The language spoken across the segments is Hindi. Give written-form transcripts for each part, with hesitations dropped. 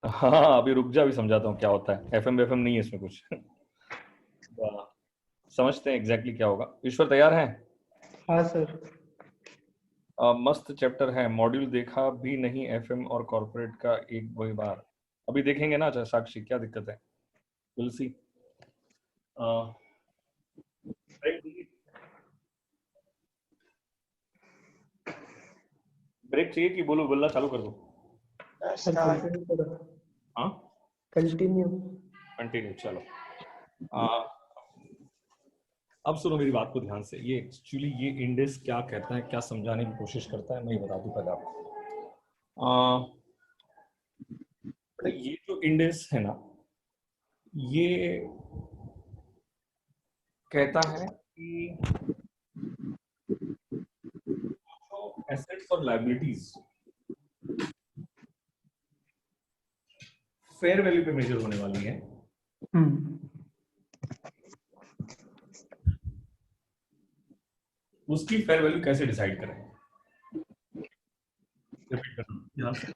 हाँ अभी रुक जा, अभी समझाता हूँ क्या होता है। एफएम एफएम नहीं है इसमें कुछ। समझते हैं एग्जैक्टली क्या होगा। ईश्वर तैयार है? हाँ सर। मस्त चैप्टर है। मॉड्यूल देखा भी नहीं एफएम और कॉर्पोरेट का एक वही बार। अभी देखेंगे ना। अच्छा साक्षी क्या दिक्कत है? Will see. ब्रेक चाहिए कि बोलो बोलना चालू कर दो? सर कंटिन्यू करो। हाँ कंटिन्यू। कंटिन्यू चलो। अब सुनो मेरी बात को ध्यान से। ये एक्चुअली ये इंडेक्स क्या कहता है, क्या समझाने की कोशिश करता है, मैं ये बता दूं पहले आपको। ये जो इंडेक्स है ना, ये कहता है कि जो एसेट्स और लायबिलिटीज फेयर वैल्यू पे मेजर होने वाली है, उसकी फेयर वैल्यू कैसे डिसाइड करें। रिपीट करना ध्यान से।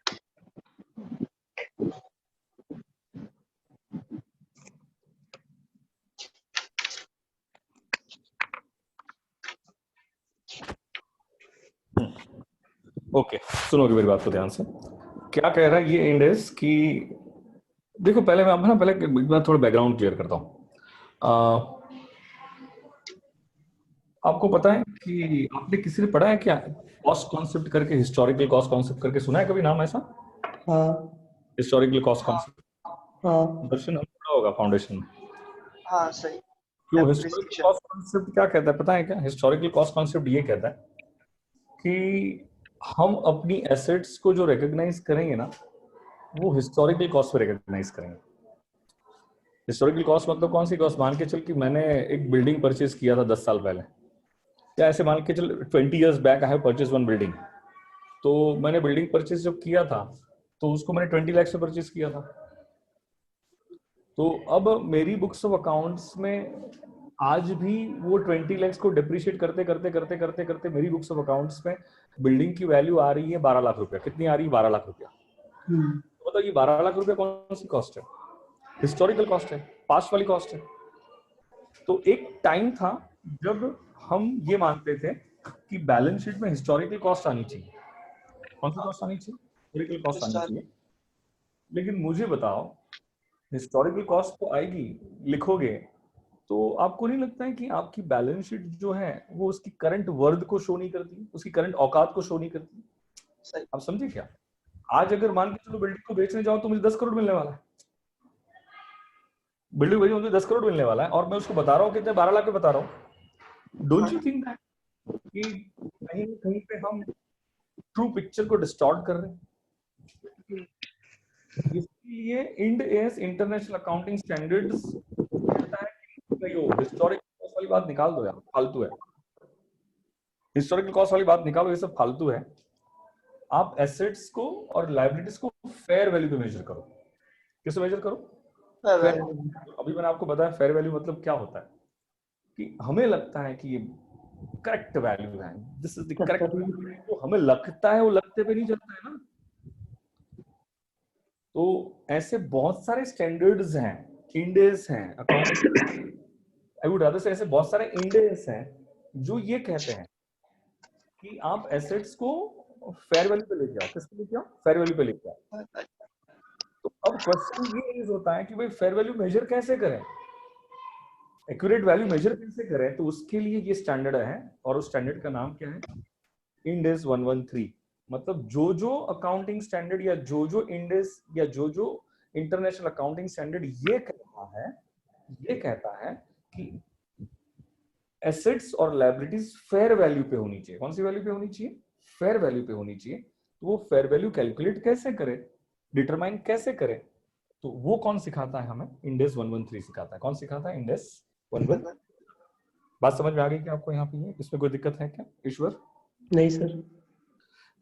ओके सुनोगे मेरी बात को ध्यान से। क्या कह रहा है ये इंडेक्स कि देखो पहले मैं ना पहले एक बार थोड़ा बैकग्राउंड क्लियर करता हूँ। आपको पता है कि आपने किसी ने पढ़ा है क्या कॉस्ट कॉन्सेप्ट करके, हिस्टोरिकल कॉस्ट कॉन्सेप्ट करके सुना है कभी नाम ऐसा? हाँ हिस्टोरिकल कॉस्ट कॉन्सेप्ट हाँ दर्शन हम पढ़ा होगा फाउंडेशन में। हाँ सही। तो हिस्टोरिकल कॉस्ट कॉन्सेप्ट क्या कहता है पता है क्या? हिस्टोरिकल कॉस्ट कॉन्सेप्ट ये कहता है कि हम अपनी एसेट्स को जो रिकॉग्नाइज करेंगे ना, वो हिस्टोरिकल कॉस्ट पे रिकॉग्नाइज करेंगे। हिस्टोरिकल कॉस्ट मतलब कौन सी कॉस्ट? मान के चल कि मैंने एक बिल्डिंग परचेज किया था 10 साल पहले, या ऐसे मान के चल 20 years back I have purchase one building. तो मैंने बिल्डिंग परचेज जब किया था तो उसको मैंने 20 लाख से परचेज किया था। तो अब मेरी बुक्स ऑफ अकाउंट्स में आज भी वो 20 lakhs को डिप्रिशिएट करते करते करते करते करते मेरी बुक्स ऑफ अकाउंट्स में बिल्डिंग की वैल्यू आ रही है 12 लाख रुपया। कितनी आ रही है? 12 लाख रुपया। तो मतलब ये 12 लाख रुपया कौन सी कॉस्ट है? हिस्टोरिकल कॉस्ट है, पास्ट वाली कॉस्ट है। तो एक टाइम था जब हम ये मानते थे कि बैलेंस शीट में हिस्टोरिकल कॉस्ट आनी चाहिए। कौन सी कॉस्ट आनी चाहिए? हिस्टोरिकल कॉस्ट आनी चाहिए। लेकिन मुझे बताओ, हिस्टोरिकल कॉस्ट तो आएगी, लिखोगे, तो आपको नहीं लगता है कि आपकी बैलेंस शीट जो है वो उसकी करंट वर्थ को शो नहीं करती, उसकी करंट औकात को शो नहीं करती? आप समझे क्या? आज अगर मान के चलो बिल्डिंग को बेचने जाओ तो मुझे 10 करोड़ मिलने वाला है। बिल्डिंग बेचने मुझे 10 करोड़ मिलने वाला है और मैं उसको बता रहा हूँ कितने? 12 लाख पे बता रहा हूँ। डोंट यू थिंक दैट कि कहीं ना कहीं पे हम ट्रू पिक्चर को डिस्टॉर्ट कर रहे हैं? इसलिए end S international accounting standards कहता है कि वो हिस्टोरिकल कॉस्ट वाली बात निकाल दो यार, फालतू है। हिस्टोरिकल कॉस्ट वाली बात निकालो, ये सब फालतू है। आप एसेट्स को और लायबिलिटीज को फेयर वैल्यू पे मेजर करो। किससे मेजर करो? फेयर। अभी मैंने आपको बताया फेयर वैल्यू मतलब क्या होता है, कि हमें लगता है कि ये करेक्ट वैल्यू है, this is the correct value. तो हमें लगता है, वो लगते पे नहीं चलता है ना। तो ऐसे बहुत सारे स्टैंडर्ड्स हैं, इंडेस हैं अकाउंट, आई वुड रादर से ऐसे बहुत सारे इंडेस हैं जो ये कहते हैं कि आप एसेट्स को फेयर वैल्यू पे लेके आओ। किस पे लेके आओ? फेयर वैल्यू पे लेके आओ। तो अब क्वेश्चन ये रेज होता है कि भाई फेयर वैल्यू मेजर कैसे करें, एक्यूरेट वैल्यू मेजर कैसे करें? तो उसके लिए ये स्टैंडर्ड है, और उस स्टैंडर्ड का नाम क्या है? इंडेस 113। मतलब जो जो अकाउंटिंग स्टैंडर्ड या जो जो इंडेस या जो जो इंटरनेशनल अकाउंटिंग स्टैंडर्ड ये कहता है कि एसेट्स और लायबिलिटीज फेयर वैल्यू पे होनी चाहिए। कौन सी वैल्यू पे होनी चाहिए? फेयर वैल्यू पे होनी चाहिए। तो वो फेयर वैल्यू कैलकुलेट कैसे करें, डिटरमाइन कैसे करें, तो वो कौन सिखाता है हमें? इंडेस 113 सिखाता है। कौन सिखाता है? इंडेस 113। बात समझ में आ गई क्या आपको? यहाँ पे इसमें कोई दिक्कत है क्या ईश्वर? नहीं sir.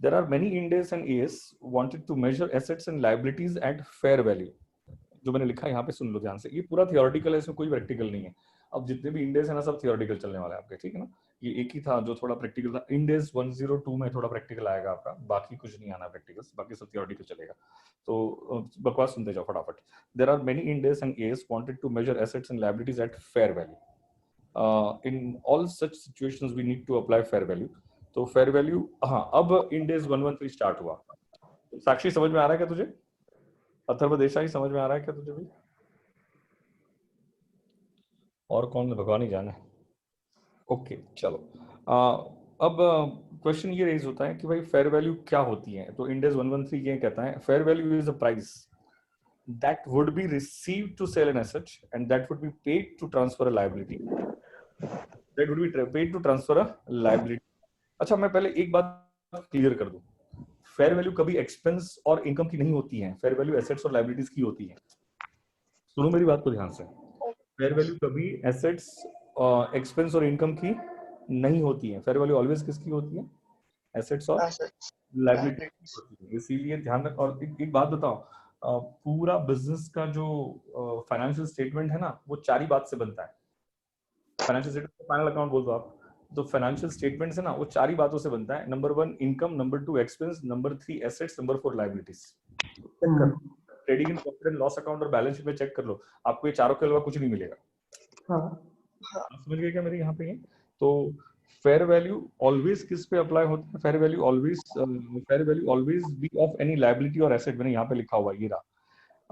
There are many Indies and AS wanted to measure assets and liabilities at fair value। जो मैंने लिखा है यहाँ पे सुन लो ध्यान से, ये पूरा थियोरेटिकल है, इसमें कोई प्रैक्टिकल नहीं है। अब जितने भी इंडेस है ना सब थियोरेटिकल चलने वाला है आपके, ठीक है ना। ये एक ही था जो थोड़ा प्रैक्टिकल था, इंडेस 102 में थोड़ा प्रैक्टिकल आएगा आपका, बाकी कुछ नहीं आना प्रैक्टिकल, बाकी सब थियोरेटिकल चलेगा। तो बकवास सुनते जाओ फटाफट। There are many Ind AS and AS wanted to measure assets and liabilities at fair value. in all such situations we need to apply fair value। तो fair value, हाँ अब इंडेस 113 स्टार्ट हुआ। साक्षी समझ में आ रहा है क्या तुझे? अथर्व देसाई समझ में आ रहा है क्या तुझे भी? और कौन भगवान ही जाने। ओके चलो, अब क्वेश्चन ये रेज होता है कि भाई फेयर वैल्यू क्या होती है। तो इंडेस 113 ये कहता है fair value is a price that would be received to sell an asset and that would be paid to transfer a liability, that would be paid to transfer a liability। अच्छा मैं पहले एक बात क्लियर कर दूं, फेयर वैल्यू कभी एक्सपेंस और इनकम की नहीं होती है, फेयर वैल्यू एसेट्स और लायबिलिटीज की होती है। सुनो मेरी बात को ध्यान से, फेयर वैल्यू कभी एसेट्स, एक्सपेंस और इनकम की नहीं होती है। फेयर वैल्यू ऑलवेज किसकी होती है? एसेट्स और लायबिलिटी होती है। इसीलिए ध्यान रख। और एक बात बताओ, पूरा बिजनेस का जो फाइनेंशियल स्टेटमेंट है ना वो चार ही बात से बनता है। फाइनेंशियल स्टेटमेंट फाइनल अकाउंट बोल दो आप, तो फाइनेंशियल स्टेटमेंट्स है ना वो चार ही बातों से बनता है। Number 1 income, number 2 expense, number 3 assets, number 4 liabilities. Trading in profit and loss account और बैलेंस शीट में चेक कर लो, आपको ये चारों के अलावा कुछ नहीं मिलेगा। हाँ समझ गए क्या मेरे यहाँ पे? ये तो फेयर वैल्यू ऑलवेज किस पे अप्लाई होता है? Fair value always be of any liability और एसेट। मैंने यहाँ पे लिखा हुआ ये रहा,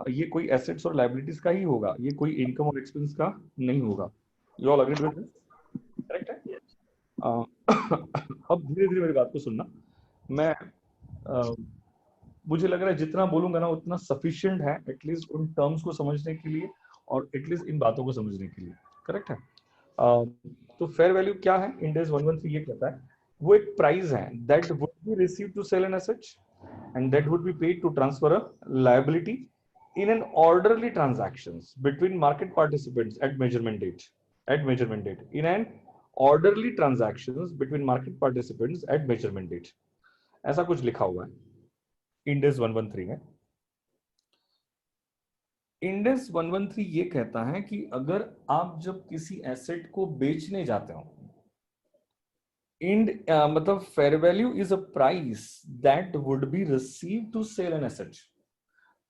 ये कोई एसेट्स और लायबिलिटीज का ही होगा, ये कोई इनकम और एक्सपेंस का नहीं होगा। You all agreed with this? Correct है? अब धीरे धीरे मेरी बात को सुनना। मैं मुझे लग रहा है जितना बोलूंगा ना उतना सफिशिएंट है, एटलीस्ट उन टर्म्स को समझने के लिए और एटलीस्ट इन बातों को समझने के लिए। करेक्ट है? तो फेयर वैल्यू क्या है? इंडेस 113 ये कहता है वो एक प्राइस है that would be receive to sell an asset and that would be paid to transfer a liability in an orderly transactions between market participants at measurement date in an orderly transactions between market participants at measurement date। ऐसा कुछ लिखा हुआ है इंडेस 113 में। इंडेस 113 ये कहता है कि अगर आप जब किसी एसेट को बेचने जाते हो, मतलब fair value is a price that would be receive to sell an asset.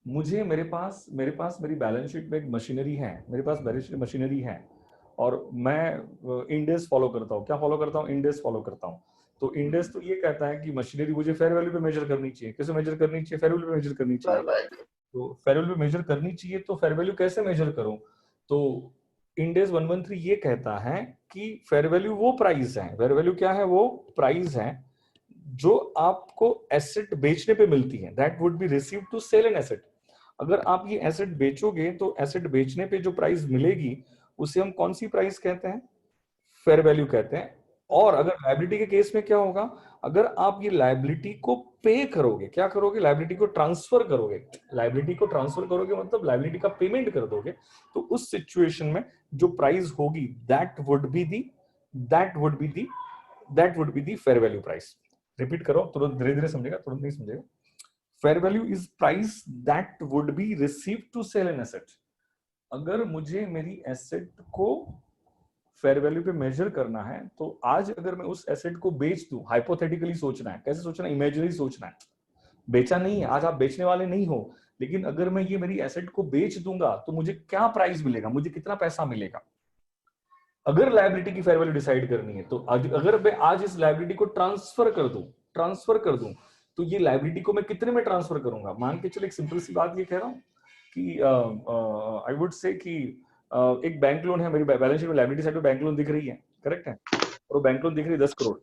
मेरे पास मेरी बैलेंस शीट में एक मशीनरी है, मेरे पास बैलेंस शीट मशीनरी है और मैं इंडेस फॉलो करता हूँ। क्या फॉलो करता हूँ? इंडेस फॉलो करता हूँ। तो इंडेस तो ये कहता है कि मशीनरी मुझे फेयर वैल्यू पे मेजर करनी चाहिए। कैसे मेजर करनी चाहिए? फेयर वैल्यू पे मेजर करनी चाहिए। तो फेयर वैल्यू पे मेजर करनी चाहिए, तो फेयर वैल्यू कैसे मेजर करूं? तो इंडेस 113 ये कहता है कि फेयर वैल्यू वो प्राइस है, फेयर वैल्यू क्या है? वो प्राइस है जो आपको एसेट बेचने पे मिलती है, that would be receive to sell an asset. अगर आप ये एसेट बेचोगे तो एसेट बेचने पे जो प्राइस मिलेगी उसे हम कौन सी प्राइस कहते हैं? फेयर वैल्यू कहते हैं। और अगर लायबिलिटी के केस में क्या होगा? अगर आप ये लायबिलिटी को पे करोगे, क्या करोगे? लायबिलिटी को ट्रांसफर करोगे। लायबिलिटी को ट्रांसफर करोगे मतलब लायबिलिटी का पेमेंट कर दोगे, तो उस सिचुएशन में जो प्राइस होगी that would be the fair value price. Repeat करो, तुरंत धीरे धीरे समझेगा, तुरंत नहीं समझेगा। Fair value is price that would be receive to sell an asset. अगर मुझे मेरी एसेट को फेयर वैल्यू पे मेजर करना है तो आज अगर मैं उस एसेट को बेच दूं, हाइपोथेटिकली सोचना है। कैसे सोचना है? इमेजिनरी सोचना है, बेचा नहीं है, आज आप बेचने वाले नहीं हो, लेकिन अगर मैं ये मेरी एसेट को बेच दूंगा तो मुझे क्या प्राइस मिलेगा, मुझे कितना पैसा मिलेगा। अगर लायबिलिटी की फेयर वैल्यू डिसाइड करनी है तो अगर मैं आज इस लायबिलिटी को ट्रांसफर कर दूं तो ये लायबिलिटी को मैं कितने में ट्रांसफर करूंगा? मान के चलो, एक सिंपल सी बात ये कह रहा हूं कि आई वुड से कि एक बैंक लोन है, मेरी बैलेंस शीट में लायबिलिटी साइड पे बैंक लोन दिख रही है, करेक्ट है? और वो बैंक लोन दिख रही है 10 करोड़।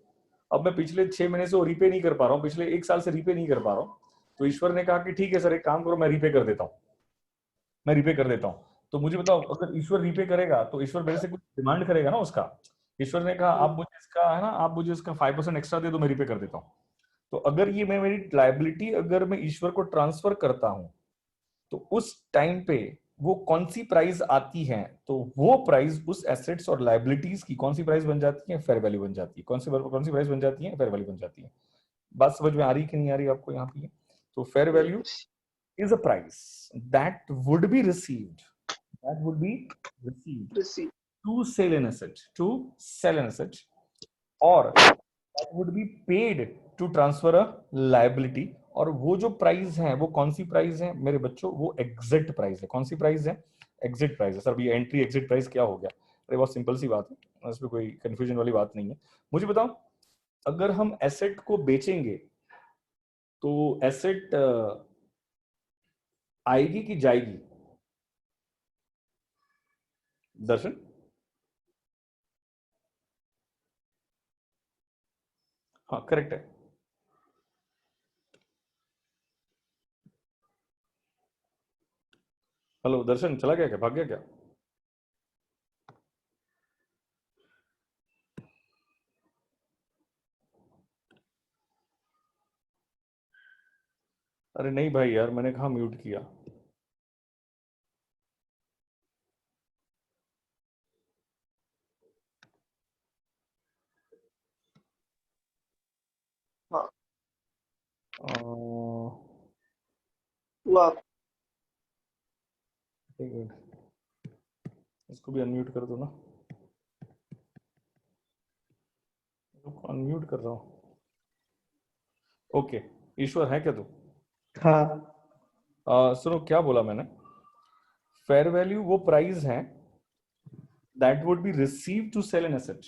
अब मैं पिछले 6 महीने से वो रीपे नहीं कर पा रहा हूँ, पिछले 1 साल से रीपे नहीं कर पा रहा हूँ। तो ईश्वर ने कहा कि ठीक है सर, एक काम करो, मैं रीपे कर देता हूँ। तो मुझे बताओ, अगर ईश्वर रीपे करेगा तो ईश्वर मेरे से कुछ डिमांड करेगा ना उसका। ईश्वर ने कहा आप मुझे इसका है ना, आप मुझे इसका 5% एक्स्ट्रा दे दो, मैं रीपे कर देता हूँ। तो अगर ये मैं मेरी लायबिलिटी अगर मैं ईश्वर को ट्रांसफर करता हूं तो उस टाइम पे वो कौन सी प्राइस आती है? तो वो प्राइस उस एसेट्स और लायबिलिटीज की कौन सी प्राइस बन जाती है? फेयर वैल्यू बन जाती है। कौन सी प्राइस बन जाती है? फेयर वैल्यू बन जाती है। बात समझ में आ रही कि नहीं आ रही आपको यहाँ पे? तो fair value is a price that would be received to sell an asset, to sell an asset, or that would be paid to transfer a liability. और वो जो प्राइस है वो कौन सी प्राइस है मेरे बच्चों? वो एग्जिट प्राइस है। कौन सी प्राइस है? एग्जिट प्राइस है। सर ये एंट्री एग्जिट प्राइस क्या हो गया? अरे बहुत सिंपल सी बात है, इसमें कोई कंफ्यूजन वाली बात नहीं है। मुझे बताओ, अगर हम एसेट को बेचेंगे तो एसेट आएगी कि जाएगी? दर्शन, हाँ करेक्ट है। हेलो दर्शन, चला गया क्या? भाग गया क्या? अरे नहीं भाई यार, मैंने कहा म्यूट किया। हाँ अह, वाह एक मिनट, इसको भी अनम्यूट कर दो ना। अनम्यूट कर रहा हूँ। ओके, ईश्वर है क्या तू? हाँ सुनो क्या बोला मैंने। फेयर वैल्यू वो प्राइस है that would be receive to sell an asset.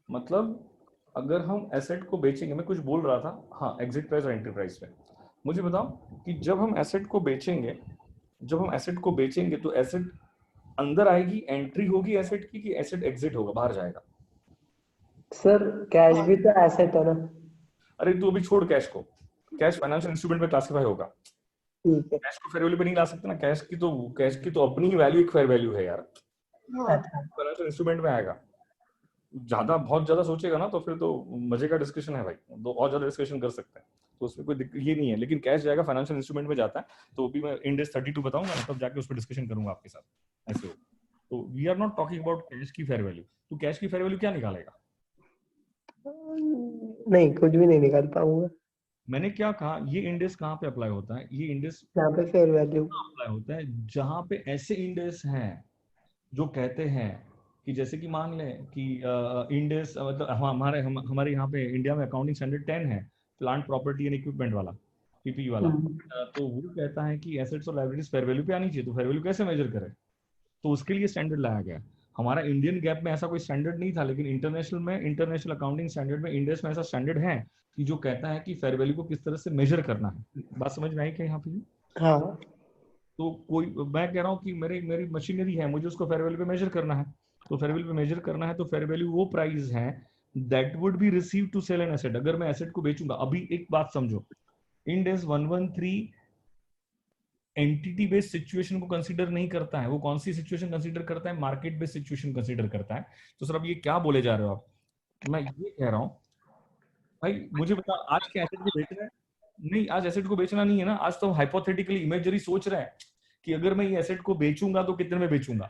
मतलब अगर हम एसेट को बेचेंगे, मैं कुछ बोल रहा था, हाँ एग्जिट प्राइस और एंट्री प्राइस पे। मुझे बताओ कि जब हम एसेट को बेचेंगे, जब हम एसेट को बेचेंगे तो एसेट अंदर आएगी, एंट्री होगी एसेट की, कि एसेट एग्जिट होगा, बाहर जाएगा? सर, कैश भी तो एसेट है ना। अरे तू अभी छोड़ कैश को, कैश फाइनेंशियल इंस्ट्रूमेंट में क्लासिफाई होगा। ठीक है। कैश को फेयर वैल्यू पे नहीं ला सकते ना, कैश की तो अपनी ही वैल्यू एक फेयर वैल्यू है यार। अच्छा फाइनेंशियल इंस्ट्रूमेंट में आएगा। बहुत ज्यादा सोचेगा ना तो फिर तो मजे का डिस्कशन है भाई, दो और ज्यादा डिस्कशन कर सकते हैं, तो उसमें कोई ये नहीं है। लेकिन कैश जाएगा, फाइनेंशियल इंस्ट्रूमेंट में जाता है, तो भी मैं इंड एस 32 बताऊंगा ना, तब जाके उस पर डिस्कशन करूंगा आपके साथ। ऐसे हो तो we are not talking about cash की फेयर वैल्यू। तो कैश की फेयर वैल्यू क्या निकालेगा? नहीं, कुछ भी नहीं निकाल पाऊंगा। मैंने क्या कहा, ये इंडेक्स कहाँ पे अप्लाई होता है? ये इंडेक्स यहाँ पे फेयर वैल्यू। अप्लाई होता है जहां पे ऐसे इंडेक्स हैं जो कहते हैं कि जैसे कि मान लें कि इंडेक्स मतलब हमारे यहाँ पे इंडिया में अकाउंटिंग स्टैंडर्ड 10 है, प्लांट प्रॉपर्टी एंड इक्विपमेंट वाला, पीपी वाला। तो वो कहता है कि एसेट्स और लायबिलिटीज फेयर वैल्यू पे आनी चाहिए। तो फेयर वैल्यू कैसे मेजर करें? तो उसके लिए स्टैंडर्ड लाया गया। हमारा इंडियन गैप में ऐसा कोई स्टैंडर्ड नहीं था, लेकिन इंटरनेशनल अकाउंटिंग स्टैंडर्ड में इंडेक्स में ऐसा स्टैंडर्ड है कि जो कहता है कि फेयर वैल्यू को किस तरह से मेजर करना है। बात समझ में आई क्या यहाँ पे? हाँ तो कोई, मैं कह रहा हूँ कि मेरी मेरी मशीनरी है, मुझे उसको फेयर वैल्यू पे मेजर करना है। तो फेयर वैल्यू पे मेजर करना है तो फेयर वैल्यू वो प्राइस है that would be receive to sell an asset. अगर मैं एसेट को बेचूंगा, अभी एक बात समझो, Ind AS 113 entity based situation को कंसीडर नहीं करता है। वो कौन सी सिचुएशन कंसीडर करता है? मार्केट बेस्ड सिचुएशन कंसीडर करता है। तो सर अब ये क्या बोले जा रहे हो आप? मैं ये कह रहा हूँ भाई, मुझे बता, आज के एसेट को बेचना है? नहीं, आज एसेट को बेचना नहीं है ना, आज तो हम हाइपोथेटिकली इमेजरी सोच रहे हैं कि अगर मैं ये एसेट को बेचूंगा तो कितने में बेचूंगा।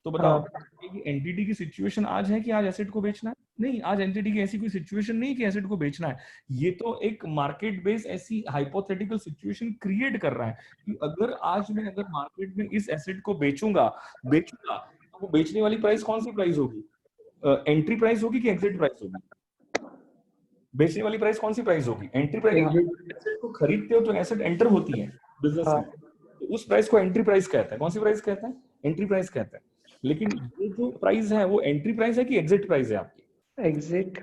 तो बताओ, हाँ ये एंटिटी की सिचुएशन आज है कि आज एसेट को बेचना है? नहीं, आज एंटिटी की ऐसी कोई सिचुएशन नहीं कि एसेट को बेचना है। ये तो एक मार्केट बेस ऐसी हाइपोथेटिकल सिचुएशन क्रिएट कर रहा है कि अगर मार्केट में इस एसेट को बेचूंगा तो वो बेचने वाली प्राइस कौन सी प्राइस होगी? एंट्री प्राइस होगी कि एग्जिट प्राइस होगी? बेचने वाली प्राइस कौन सी प्राइस होगी? Entry price. एसेट को खरीदते हो तो एसेट एंटर होती है बिजनेस हाँ में, तो उस प्राइस को एंट्री प्राइस कहता है। कौन सी प्राइस कहता है? एंट्री प्राइस कहता है। लेकिन ये जो प्राइस है वो एंट्री प्राइस है कि एग्जिट प्राइस है आपकी? एग्जिट।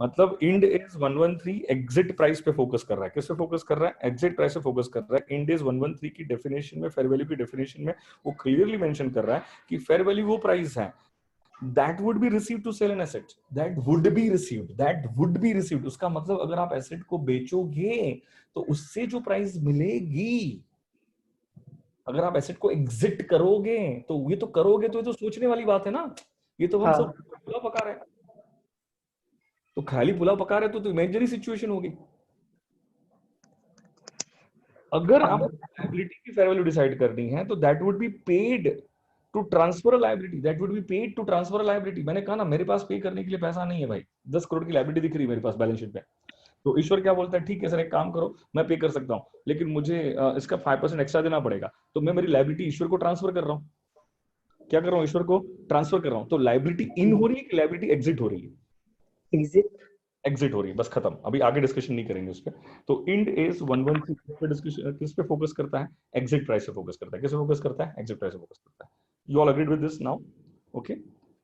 मतलब इंड इज 113 एग्जिट प्राइस पे फोकस कर रहा है। किस पे फोकस कर रहा है? एग्जिट प्राइस पे फोकस कर रहा है। इंड इज 113 की डेफिनेशन में, फेयर वैल्यू की डेफिनेशन में वो क्लियरली मेंशन कर रहा है कि फेयर वैल्यू वो प्राइस है that would be received to sell an asset, that would be received। उसका मतलब अगर आप एसेट को बेचोगे तो उससे जो प्राइस मिलेगी, अगर आप एसेट को एग्जिट करोगे तो ये तो सोचने वाली बात है ना। ये तो हम सब हाँ पुलाव पका रहे हैं, तो खाली पुलाव पका रहे तो इमेजिनरी सिचुएशन होगी। अगर आप लायबिलिटी की फेयर वैल्यू डिसाइड करनी है तो that would be paid to transfer liability, मैंने कहा ना, मेरे पास पे करने के लिए पैसा नहीं है भाई। 10 करोड़ की लायबिलिटी दिख रही है मेरे पास बैलेंस शीट पे। तो ईश्वर क्या बोलता है, ठीक है सर एक काम करो, मैं पे कर सकता हूँ, लेकिन मुझे इसका 5% एक्स्ट्रा देना पड़ेगा। तो मैं मेरी लायबिलिटी ईश्वर को ट्रांसफर कर रहा हूँ। क्या कर रहा हूँ, ईश्वर को ट्रांसफर कर रहा हूँ, तो लाइबिलिटी इन हो रही है कि लाइबिलिटी एग्जिट हो रही है? एग्जिट। एग्जिट हो रही है, बस खत्म, अभी आगे डिस्कशन नहीं करेंगे उस पर। तो इंड एस 113 पे डिस्कशन किस पे फोकस करता है? एग्जिट प्राइस पे फोकस करता है। किस पे फोकस करता है? एग्जिट प्राइस पे फोकस करता है। You all agreed with this now? Okay.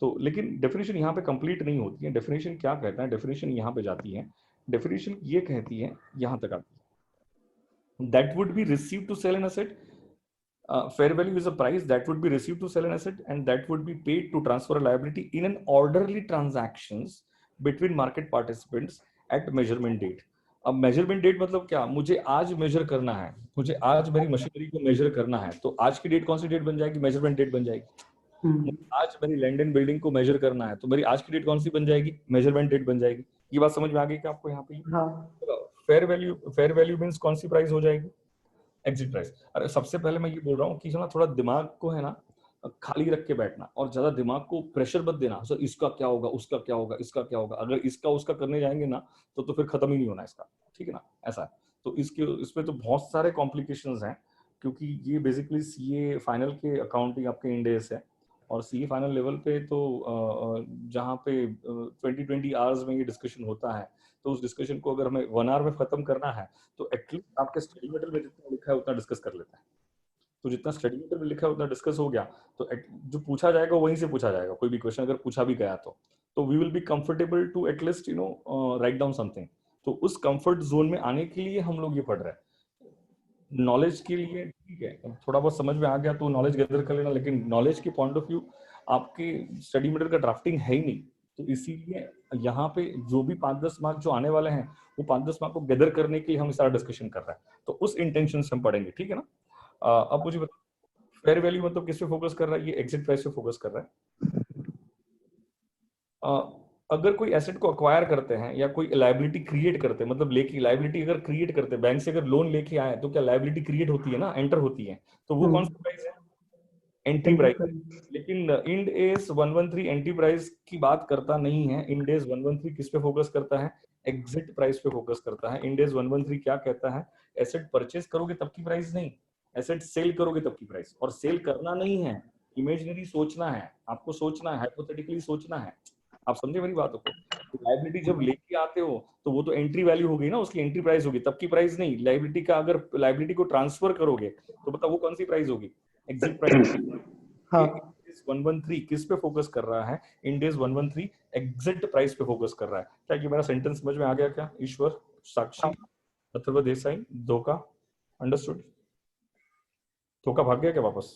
तो लेकिन डेफिनेशन यहाँ पे कंप्लीट नहीं होती है। डेफिनेशन क्या कहता है? डेफिनेशन यहाँ पे जाती है, डेफिनेशन ये कहती है, यहाँ तक आती है, that would be receive to sell an asset. Fair value is a price that would be received to sell an asset and that would be paid to transfer a liability in an orderly transactions between market participants at measurement date. अब मेजरमेंट डेट मतलब क्या? मुझे आज मेजर करना है, मुझे आज मेरी मशीनरी को मेजर करना है, तो आज की डेट कौन सी डेट बन जाएगी? मेजरमेंट डेट बन जाएगी। मुझे आज मेरी लैंड एंड बिल्डिंग को मेजर करना है, तो मेरी आज की डेट कौन सी बन जाएगी? मेजरमेंट डेट बन जाएगी। ये बात समझ में आ गई क्या आपको यहाँ पे? हाँ फेयर वैल्यू मीन्स कौन सी प्राइस हो जाएगी? Exit price. अरे सबसे पहले मैं ये बोल रहा हूँ कि ना थोड़ा दिमाग को है ना खाली रख के बैठना, और ज्यादा दिमाग को प्रेशर मत देना, सर इसका क्या होगा, उसका क्या होगा, इसका क्या होगा। अगर इसका उसका करने जाएंगे ना तो फिर खत्म ही नहीं होना इसका, ठीक है ना? ऐसा है। तो इसमें तो बहुत सारे कॉम्प्लिकेशंस हैं, क्योंकि ये बेसिकली सीए फाइनल के अकाउंटिंग आपके इंडेस है, और सीए फाइनल लेवल पे तो जहाँ पे 20 आवर्स में ये डिस्कशन होता है, तो उस डिस्कशन को अगर हमें 1 आवर में खत्म करना है तो एटलीस्ट आपके स्टडी मटेरियल में जितना लिखा है उतना डिस्कस कर लेते हैं। तो जितना स्टडी मटेरियल में लिखा है उतना डिस्कस हो गया, तो जो पूछा जाएगा वहीं से पूछा जाएगा। कोई भी क्वेश्चन अगर पूछा भी गया तो we will be comfortable to at least write down something. तो उस कंफर्ट जोन में आने के लिए हम लोग ये पढ़ रहे हैं। नॉलेज के लिए ठीक है, थोड़ा बहुत समझ में आ गया तो नॉलेज गैदर कर लेना, लेकिन नॉलेज के पॉइंट ऑफ व्यू आपके स्टडी मटेरियल का ड्राफ्टिंग है ही नहीं, तो इसीलिए यहाँ पे जो भी 5-10 मार्क जो आने वाले हैं वो 5-10 मार्क को गैदर करने के लिए हम सारा डिस्कशन कर रहे हैं। तो उस इंटेंशन से हम पढ़ेंगे, ठीक है ना? अब मुझे बताओ, फेयर वैल्यू मतलब किस पे फोकस कर रहा है? ये एग्जिट प्राइस पे फोकस कर रहा है। अगर कोई एसेट को अक्वायर करते हैं या कोई लाइबिलिटी क्रिएट करते हैं, मतलब लेके लाइबिलिटी अगर क्रिएट करते हैं, बैंक से अगर लोन लेके आए तो क्या लाइबिलिटी क्रिएट होती है ना, एंटर होती है, तो वो कौन सा प्राइस है? Entry price. लेकिन इंड एस 113 एंट्री प्राइस की बात करता नहीं है। इंड एस 113 किस पे फोकस करता है? एग्जिट प्राइस पे फोकस करता है। इंड एस 113 क्या कहता है? एसेट परचेज करोगे तब की प्राइस नहीं, एसेट सेल करोगे तब की प्राइस। और सेल करना नहीं है, इमेजिनरी सोचना है, आपको सोचना है, हाइपोथेटिकली सोचना है। आप समझे मेरी बातों को? तो लाइबिलिटी जब लेके आते हो तो वो तो एंट्री वैल्यू होगी ना, उसकी एंट्री प्राइस होगी, तब की प्राइस नहीं। लाइबिलिटी का अगर लाइबिलिटी को ट्रांसफर करोगे तो बताओ वो कौन सी प्राइस होगी? Exit price. हाँ। ये 113 किस पे फोकस कर रहा है? इंडेस 113 एग्जिट प्राइस पे फोकस कर रहा है। क्या ये मेरा सेंटेंस समझ में आ गया क्या? ईश्वर, साक्षी, अथर्व देसाई, धोखा, अंडरस्टूड? धोखा भाग गया क्या वापस?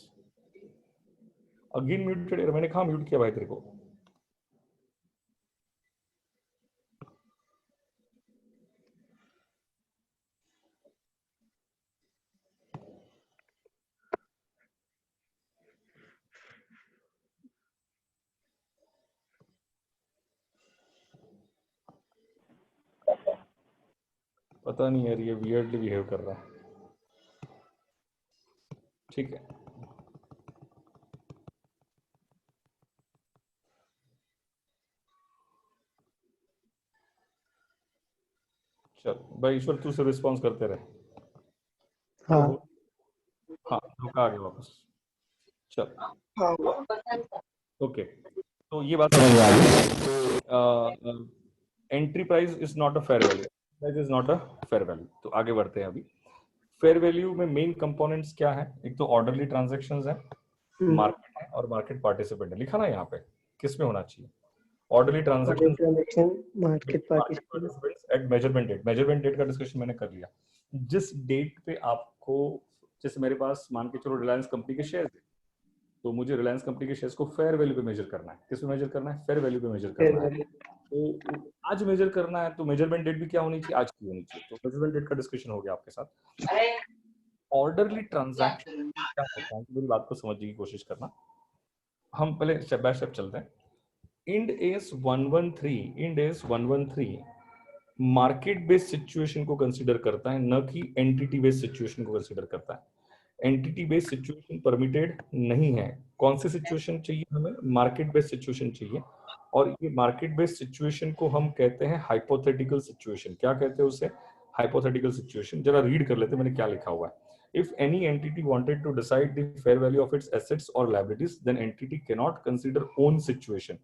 अगेन म्यूटेड, मैंने कहा म्यूट किया भाई तेरे को? पता नहीं यार, ये वियर्डली बिहेव कर रहा है। ठीक है, चल भाई ईश्वर, तू से रिस्पॉन्स करते रहे। हाँ हाँ, धोखा आ गया वापस। चल ओके, तो ये बात समझ में आ गई। Entry price is not a fair value, price is not a fair value. तो आगे बढ़ते हैं। अभी फेयर वैल्यू में मेन कंपोनेंट्स क्या है? एक तो ऑर्डरली ट्रांजैक्शंस है, मार्केट है और मार्केट पार्टिसिपेंट है। लिखा ना यहाँ पे, किस में होना चाहिए? Orderly transaction, market participant. Participants at measurement date. Measurement date का डिस्कशन मैंने कर लिया। जिस डेट पे आपको, जैसे मेरे पास मान के चलो रिलायंस कंपनी के शेयर है, तो मुझे रिलायंस कंपनी के शेयर्स को फेयर वैल्यू पे मेजर करना है। किस पे मेजर करना है? फेयर वैल्यू पे मेजर करना है। तो आज मेजर करना है तो मेजरमेंट डेट भी क्या होनी चाहिए? आज की होनी चाहिए। तो मेजरमेंट डेट का डिस्कशन हो गया आपके साथ। ऑर्डरली ट्रांजैक्शन क्या होता है, मेरी बात को समझने की कोशिश करना। हम पहले स्टेप बाय स्टेप चलते हैं। End AS 113 market based situation को कंसीडर करता है, न कि एंटिटी बेस्ड सिचुएशन को कंसीडर करता है। एंटिटी बेस्ड सिचुएशन परमिटेड नहीं है। कौन सी सिचुएशन चाहिए हमें? मार्केट बेस्ड सिचुएशन चाहिए। और ये मार्केट बेस्ड सिचुएशन को हम कहते हैं हाइपोथेटिकल सिचुएशन। क्या कहते हैं उसे? Hypothetical situation. जरा रीड कर लेते हैं मैंने क्या लिखा हुआ है। If any entity wanted to decide the fair value of its assets or liabilities, then entity cannot consider own situation.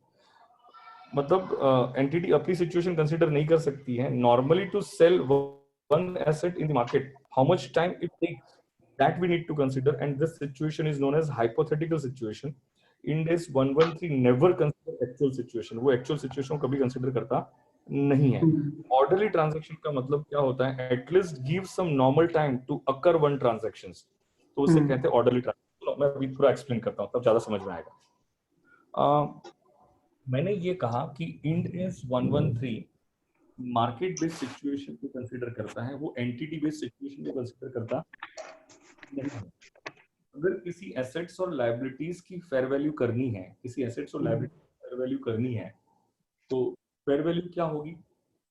मतलब entity अपनी situation consider नहीं कर सकती है. Normally to sell one asset in the market, how much time it takes, that we need to consider, and this situation is known as hypothetical situation. Ind AS 113 never consider actual situation. वो actual situation को कभी consider करता नहीं है. Orderly transaction का मतलब क्या होता है? At least give some normal time to occur one transactions. तो उसे कहते हैं orderly transaction. मैं अभी पूरा explain करता हूँ, तब ज़्यादा समझ में आएगा. मैंने ये कहा कि end AS 113 market based situation को कंसीडर करता है, वो एंटिटी बेस्ड सिचुएशन को कंसीडर करता नहीं है. अगर किसी एसेट्स और लायबिलिटीज की फेयर वैल्यू करनी है, किसी एसेट्स और लायबिलिटीज की फेयर वैल्यू करनी है, तो फेयर वैल्यू क्या होगी?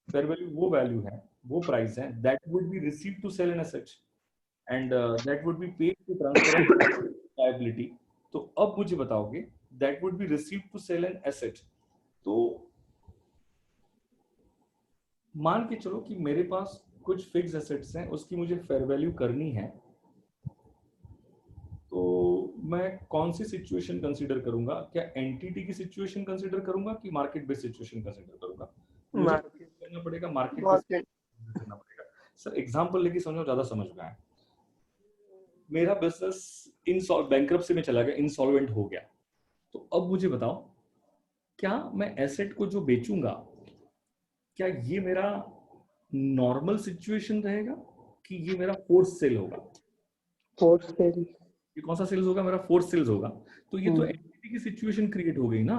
फेयर वैल्यू वो वैल्यू है, वो प्राइस है that would be received to sell an asset and that would be paid to transfer liability. तो अब मुझे बताओगे that would be received to sell an asset. तो मान के चलो कि मेरे पास कुछ फिक्स एसेट्स हैं, उसकी मुझे फेयर वैल्यू करनी है, तो मैं कौन सी सिचुएशन कंसीडर करूंगा? क्या एंटिटी की सिचुएशन कंसीडर करूंगा कि मार्केट बेस्ड सिचुएशन कंसीडर करूंगा? मुझे करना पड़ेगा मार्केट बेस्ड करना पड़ेगा. सर एग्जांपल लेके समझो, ज्यादा समझ में आए. मेरा बिजनेस बैंकरप्सी में चला गया, इंसॉल्वेंट हो गया. तो अब मुझे बताओ, क्या मैं एसेट को जो बेचूंगा, क्या ये मेरा नॉर्मल सिचुएशन रहेगा कि ये मेरा फोर्स सेल होगा? Force sale. ये कौन सा सेल्स होगा? मेरा फोर्स सेल्स होगा. तो ये तो एंटिटी की सिचुएशन क्रिएट हो गई ना.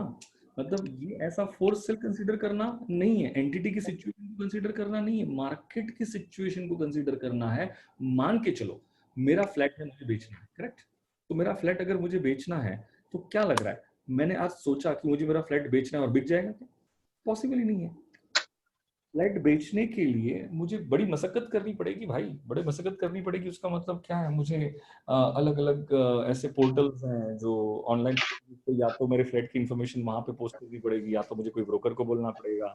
मतलब ये ऐसा फोर्स सेल कंसीडर करना नहीं है, एंटिटी की सिचुएशन को कंसीडर करना नहीं है, मार्केट की सिचुएशन को कंसीडर करना है. मान के चलो मेरा फ्लैट है, मुझे बेचना है, करेक्ट? तो मेरा फ्लैट अगर मुझे बेचना है, तो क्या लग रहा है, मैंने आज सोचा कि मुझे मेरा फ्लैट बेचना है और बिक जाएगा? क्या? पॉसिबल ही नहीं है. फ्लैट बेचने के लिए मुझे बड़ी मशक्कत करनी पड़ेगी भाई, बड़ी मशक्कत करनी पड़ेगी. उसका मतलब क्या है? मुझे अलग अलग ऐसे पोर्टल्स हैं जो ऑनलाइन, या तो मेरे फ्लैट की इंफॉर्मेशन वहां पे पोस्ट करनी पड़ेगी, या तो मुझे कोई ब्रोकर को बोलना पड़ेगा.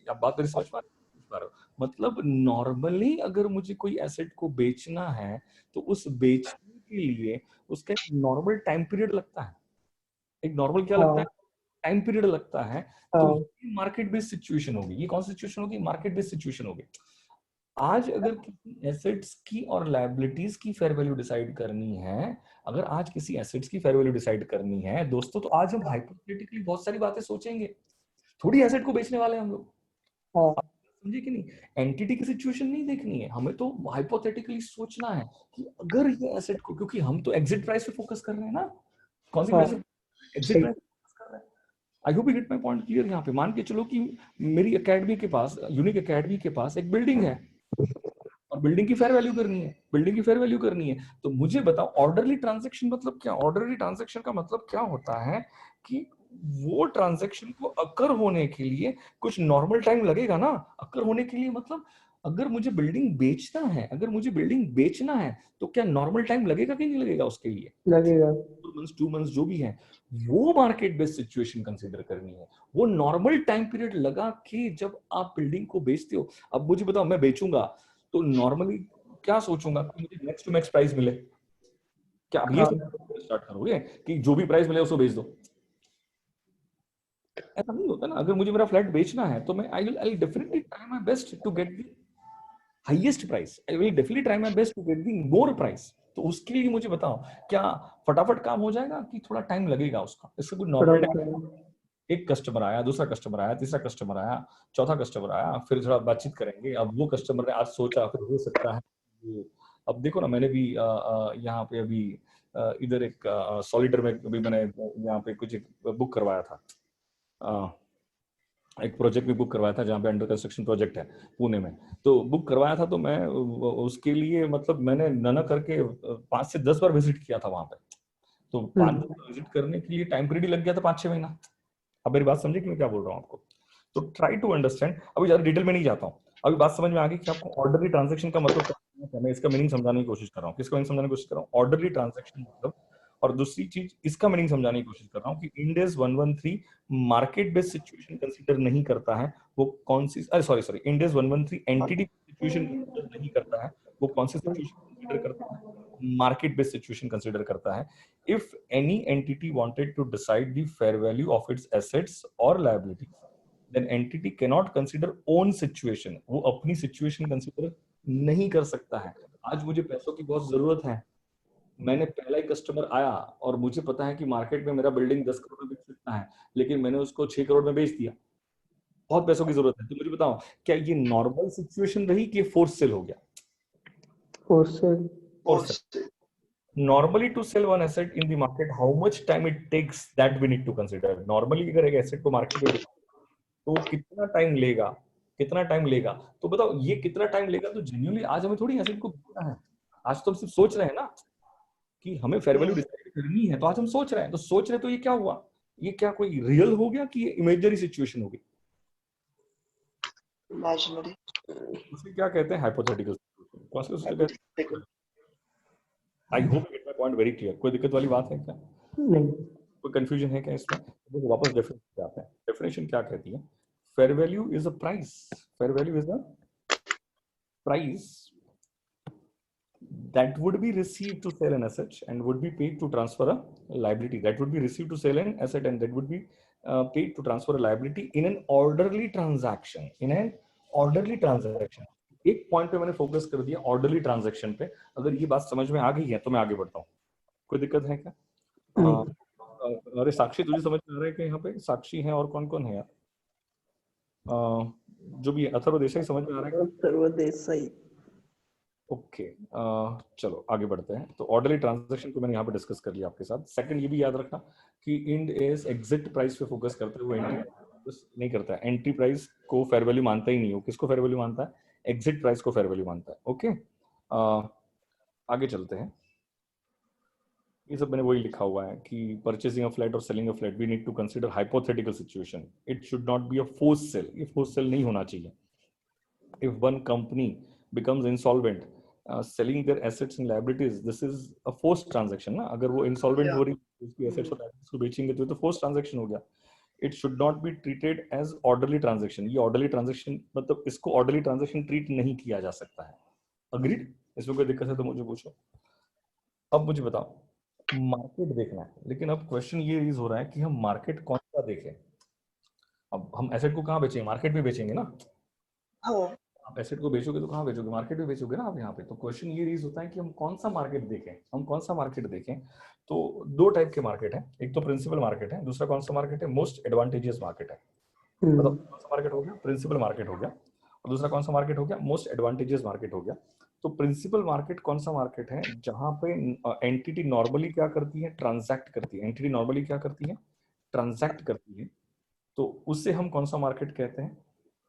अब बात मेरी समझ पा रहे हो? मतलब नॉर्मली अगर मुझे कोई एसेट को बेचना है, तो उस बेचने के लिए उसका एक नॉर्मल टाइम पीरियड लगता है. एक नॉर्मल क्या लगता है? टाइम पीरियड लगता है. तो ये मार्केट बेस्ड सिचुएशन होगी. ये कौन सी सिचुएशन होगी? मार्केट बेस्ड सिचुएशन होगी. आज अगर किसी एसेट्स की और लायबिलिटीज की फेयर वैल्यू डिसाइड करनी है, अगर आज किसी एसेट्स की फेयर वैल्यू डिसाइड करनी है दोस्तों, तो आज हम हाइपोथेटिकली बहुत सारी बातें सोचेंगे. थोड़ी एसेट को बेचने वाले हम लोग, समझे कि नहीं? एंटिटी की सिचुएशन नहीं देखनी है हमें, तो हाइपोथेटिकली सोचना है कि अगर ये एसेट को, क्योंकि हम तो एग्जिट प्राइस पे फोकस कर रहे हैं ना. कौन सी price? Exit price. I hope you get my point clear. यहाँ पे मान के चलो कि मेरी एकेडमी के पास, यूनिक एकेडमी के पास एक बिल्डिंग है और बिल्डिंग की फेयर वैल्यू करनी है, बिल्डिंग की फेयर वैल्यू करनी है. तो मुझे बताओ ऑर्डरली ट्रांजैक्शन मतलब क्या? ऑर्डरली ट्रांजैक्शन का मतलब क्या होता है कि वो ट्रांजैक्शन को अकर होने के लिए कुछ नॉर्मल टाइम लगेगा ना. अकर होने के लिए मतलब अगर मुझे बिल्डिंग बेचना है, अगर मुझे बिल्डिंग बेचना है, तो क्या नॉर्मल टाइम लगेगा कि नहीं लगेगा? उसके लिए लगेगा. 2 मंथ्स जो भी है, वो मार्केट बेस्ड सिचुएशन कंसीडर करनी है. वो नॉर्मल टाइम पीरियड लगा कि जब आप बिल्डिंग को बेचते हो. अब मुझे बताओ, मैं बेचूंगा तो नॉर्मली क्या सोचूंगा कि मुझे नेक्स्ट टू मैक्स प्राइस मिले. क्या अब ये स्टार्ट करोगे कि जो भी प्राइस मिले उसको बेच दो? ऐसा नहीं होता ना. अगर मुझे मेरा फ्लैट बेचना है, तो मैं I will definitely try my best to get the highest price. I will definitely try my best to get the more price. तो उसके लिए मुझे बताओ, क्या फटाफट काम हो जाएगा कि थोड़ा टाइम लगेगा उसका? इसका कोई नॉर्मल टाइम. एक कस्टमर आया, दूसरा कस्टमर आया, तीसरा कस्टमर आया, चौथा कस्टमर आया, फिर थोड़ा बातचीत करेंगे. अब वो कस्टमर ने आज सोचा, फिर हो सकता है. अब देखो ना, मैंने भी यहाँ पे अभी इधर एक सॉलिडर में अभी मैंने यहाँ पे कुछ बुक करवाया था, एक प्रोजेक्ट भी बुक करवाया था जहाँ पे अंडर कंस्ट्रक्शन प्रोजेक्ट है पुणे में. तो बुक करवाया था, तो मैं उसके लिए मतलब मैंने न करके 5 से 10 बार विजिट किया था वहां पे. तो 5 बार विजिट करने के लिए टाइम पीरियड लग गया था 5-6 महीना. अब मेरी बात समझे कि मैं क्या बोल रहा हूँ आपको? तो ट्राई टू अंडरस्टैंड. अभी ज्यादा डिटेल में नहीं जाता हूँ. अभी बात समझ में आ गई कि आपको ऑर्डरली ट्रांजैक्शन का मतलब क्या है? मैं इसका मीनिंग समझाने की कोशिश कर रहा हूँ. किसका मीनिंग समझाने की कोशिश कर रहा हूँ? ऑर्डरली ट्रांजैक्शन मतलब. और दूसरी चीज इसका मीनिंग समझाने की कोशिश कर रहा हूँ कि end AS 113 market based situation consider नहीं करता है. वो कौन सी, अरे sorry end AS 113 entity situation consider नहीं करता है. वो कौन सी सिचुएशन कंसीडर करता है? मार्केट बेस्ड सिचुएशन कंसीडर करता है. If any entity wanted to decide the fair value of its assets और liability, then entity can not consider own situation. वो अपनी सिचुएशन कंसीडर नहीं कर सकता है. आज मुझे पैसों की बहुत जरूरत है, मैंने पहला ही कस्टमर आया और मुझे पता है कि मार्केट में मेरा बिल्डिंग 10 करोड़ में बिक सकता है, लेकिन मैंने उसको 6 करोड़ में बेच दिया. बहुत पैसों की जरूरत है, तो मुझे बताओ क्या ये नॉर्मल सिचुएशन रही कि फोर्स सेल हो गया? Force sale. Normally to sell one asset in the market, how much time it takes, that we need to consider. Normally अगर एक एसेट को मार्केट में तो कितना टाइम लेगा, कितना टाइम लेगा, तो बताओ ये कितना टाइम लेगा. तो जेन्युइनली आज हमें थोड़ी एसेट को बेचना है, आज तो हम सिर्फ सोच रहे हैं ना कि हमें फेयर वैल्यू डिसाइड करनी है, तो आज हम सोच रहे हैं. तो सोच रहे तो ये क्या हुआ, ये क्या कोई रियल हो गया कि ये इमेजिनरी सिचुएशन हो गई? इमेजिनरी. उसे क्या कहते हैं? हाइपोथेटिकल. कौन से उसे कहते हैं? I hope gate my point very clear. कोई दिक्कत वाली बात है क्या? नहीं. कोई कंफ्यूजन है क्या इसमें? देखो वापस डेफिनेशन पे आते हैं. डेफिनेशन क्या कहती है? Fair value is a price. Fair value is a price that would be received to sell an asset and would be paid to transfer a liability. That would be received to sell an asset and that would be paid to transfer a liability in an orderly transaction. In an orderly transaction. एक पॉइंट पे मैंने फोकस कर दिया, ऑर्डरली ट्रांजैक्शन पे. अगर ये बात समझ में आ गई है तो मैं आगे बढ़ता हूँ. कोई दिक्कत है क्या? अरे साक्षी, तुझे समझ में आ रहा है कि यहाँ पे साक्षी है और कौन कौन है यार? जो भी अथर्व देसाई समझ में आ रहा है? अथर्व देसाई. ओके चलो आगे बढ़ते हैं. तो ऑर्डरली ट्रांजैक्शन को मैंने यहाँ पे डिस्कस कर लिया आपके साथ. सेकंड ये भी याद रखना कि इंड एज एग्जिट प्राइस पे फोकस करते हैं, वो एंट्री नहीं करता है. एंट्री प्राइस को फेयर वैल्यू मानता ही नहीं. वो किसको फेयर वैल्यू मानता है? एग्जिट प्राइस को फेयर वैल्यू मानता है. ओके आगे चलते हैं. ये सब मैंने वही लिखा हुआ है कि परचेसिंग अ फ्लैट और selling a flat we need to consider hypothetical situation. It should not be a force sale. ये फोर्स सेल नहीं होना चाहिए. If one company becomes insolvent, selling their assets and liabilities, this is a forced transaction ना. अगर वो insolvent हो रही है, उसकी assets और liabilities को बेचेंगे तो ये तो forced transaction हो गया. It should not be treated as orderly transaction. ये orderly transaction मतलब इसको orderly transaction treat नहीं किया जा सकता है. Agreed? इसमें कोई दिक्कत है तो मुझे पूछो. अब मुझे बताओ, मार्केट देखना है, लेकिन अब क्वेश्चन ये रेज हो रहा है कि हम मार्केट कौन सा देखें. अब हम एसेट को कहाँ बेचेंगे? मार्केट में बेचेंगे ना. आप एसेट को बेचोगे तो कहाँ बेचोगे? मार्केट में बेचोगे ना आप यहाँ पे. तो क्वेश्चन ये रेज होता है कि हम कौन सा मार्केट देखें, हम कौन सा मार्केट देखें. तो दो टाइप के मार्केट है. एक तो प्रिंसिपल मार्केट है, दूसरा कौन सा मार्केट है? मोस्ट एडवांटेजियस मार्केट है. मतलब कौन सा मार्केट हो गया? प्रिंसिपल मार्केट हो गया. और दूसरा कौन सा मार्केट हो गया? मोस्ट एडवांटेजियस मार्केट हो गया. तो प्रिंसिपल मार्केट कौन सा मार्केट है? जहां पे एंटिटी नॉर्मली क्या करती है? ट्रांजैक्ट करती है. एंटिटी नॉर्मली क्या करती है? ट्रांजैक्ट करती है. तो उससे हम कौन सा मार्केट कहते हैं?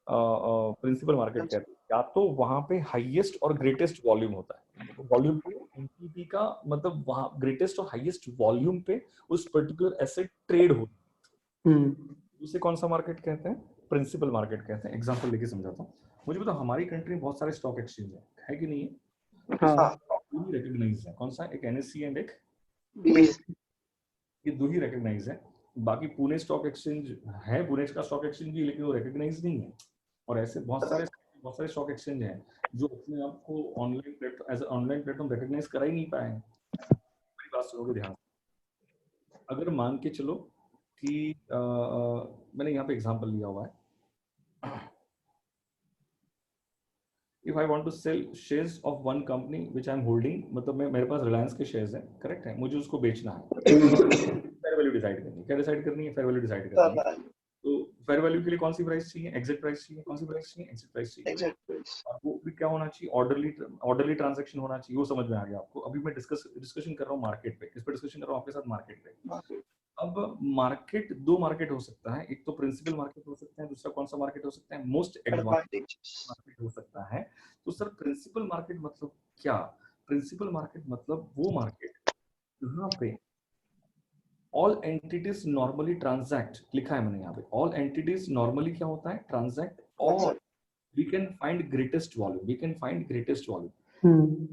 प्रिंसिपल मार्केट कहते हैं. या तो वहां पे हाईएस्ट और ग्रेटेस्ट वॉल्यूम होता है. वॉल्यूम पे एंटिटी का मतलब वहां ग्रेटेस्ट और हाईएस्ट वॉल्यूम पे उस पर्टिकुलर एसेट ट्रेड होती है. उसे कौन सा मार्केट कहते हैं? प्रिंसिपल मार्केट कहते हैं. एग्जांपल लेके समझाता हूँ. मुझे बताओ, हमारी कंट्री में बहुत सारे स्टॉक एक्सचेंज है कि नहीं है? हाँ. दो ही रिकॉग्नाइज है. कौन सा? एक एनएससी एंड एक BSE. ये दो ही रिकॉग्नाइज है. बाकी पुणे स्टॉक एक्सचेंज है, पुणे का स्टॉक एक्सचेंज भी, लेकिन वो रिकॉग्नाइज नहीं है. और ऐसे बहुत सारे स्टॉक एक्सचेंज हैं जो अपने आप को online platform as online platform recognise करा ही नहीं पाए हैं. मेरी बात सुनोगे ध्यान से. अगर मान के चलो कि मैंने यहाँ पे एग्जांपल लिया हुआ है. If I want to sell shares of one company which I am holding, मतलब मेरे पास रिलायंस के शेयर्स हैं, करेक्ट है, मुझे उसको बेचना है. फेयर वैल्यू डिसाइड करनी है. क्या डिसाइड करनी है? फेयर वैल्यू डिसाइड करनी है. तो फेयर वैल्यू के लिए कौन सी प्राइस चाहिए? एग्जिट प्राइस चाहिए. कौन सी प्राइस चाहिए? एग्जिट प्राइस चाहिए. और वो भी क्या होना चाहिए? ऑर्डरली ट्रांजैक्शन होना चाहिए. वो समझ में आ गया आपको? अभी मैं डिस्कशन कर रहा हूँ मार्केट पे. किस पे डिस्कशन कर रहा हूँ? आपके साथ मार्केट पे. अब मार्केट दो मार्केट हो सकता है. एक तो प्रिंसिपल मार्केट हो सकता है, दूसरा कौन सा मार्केट हो सकता है? मोस्ट एडवांटेजेस मार्केट हो सकता है. तो सर प्रिंसिपल मार्केट मतलब क्या? प्रिंसिपल मार्केट मतलब वो मार्केट जहां पे ऑल एंटिटीज नॉर्मली ट्रांजैक्ट. लिखा है मैंने यहाँ पे, ऑल एंटिटीज नॉर्मली क्या होता है? ट्रांजैक्ट. और we can find greatest volume. We can find greatest volume.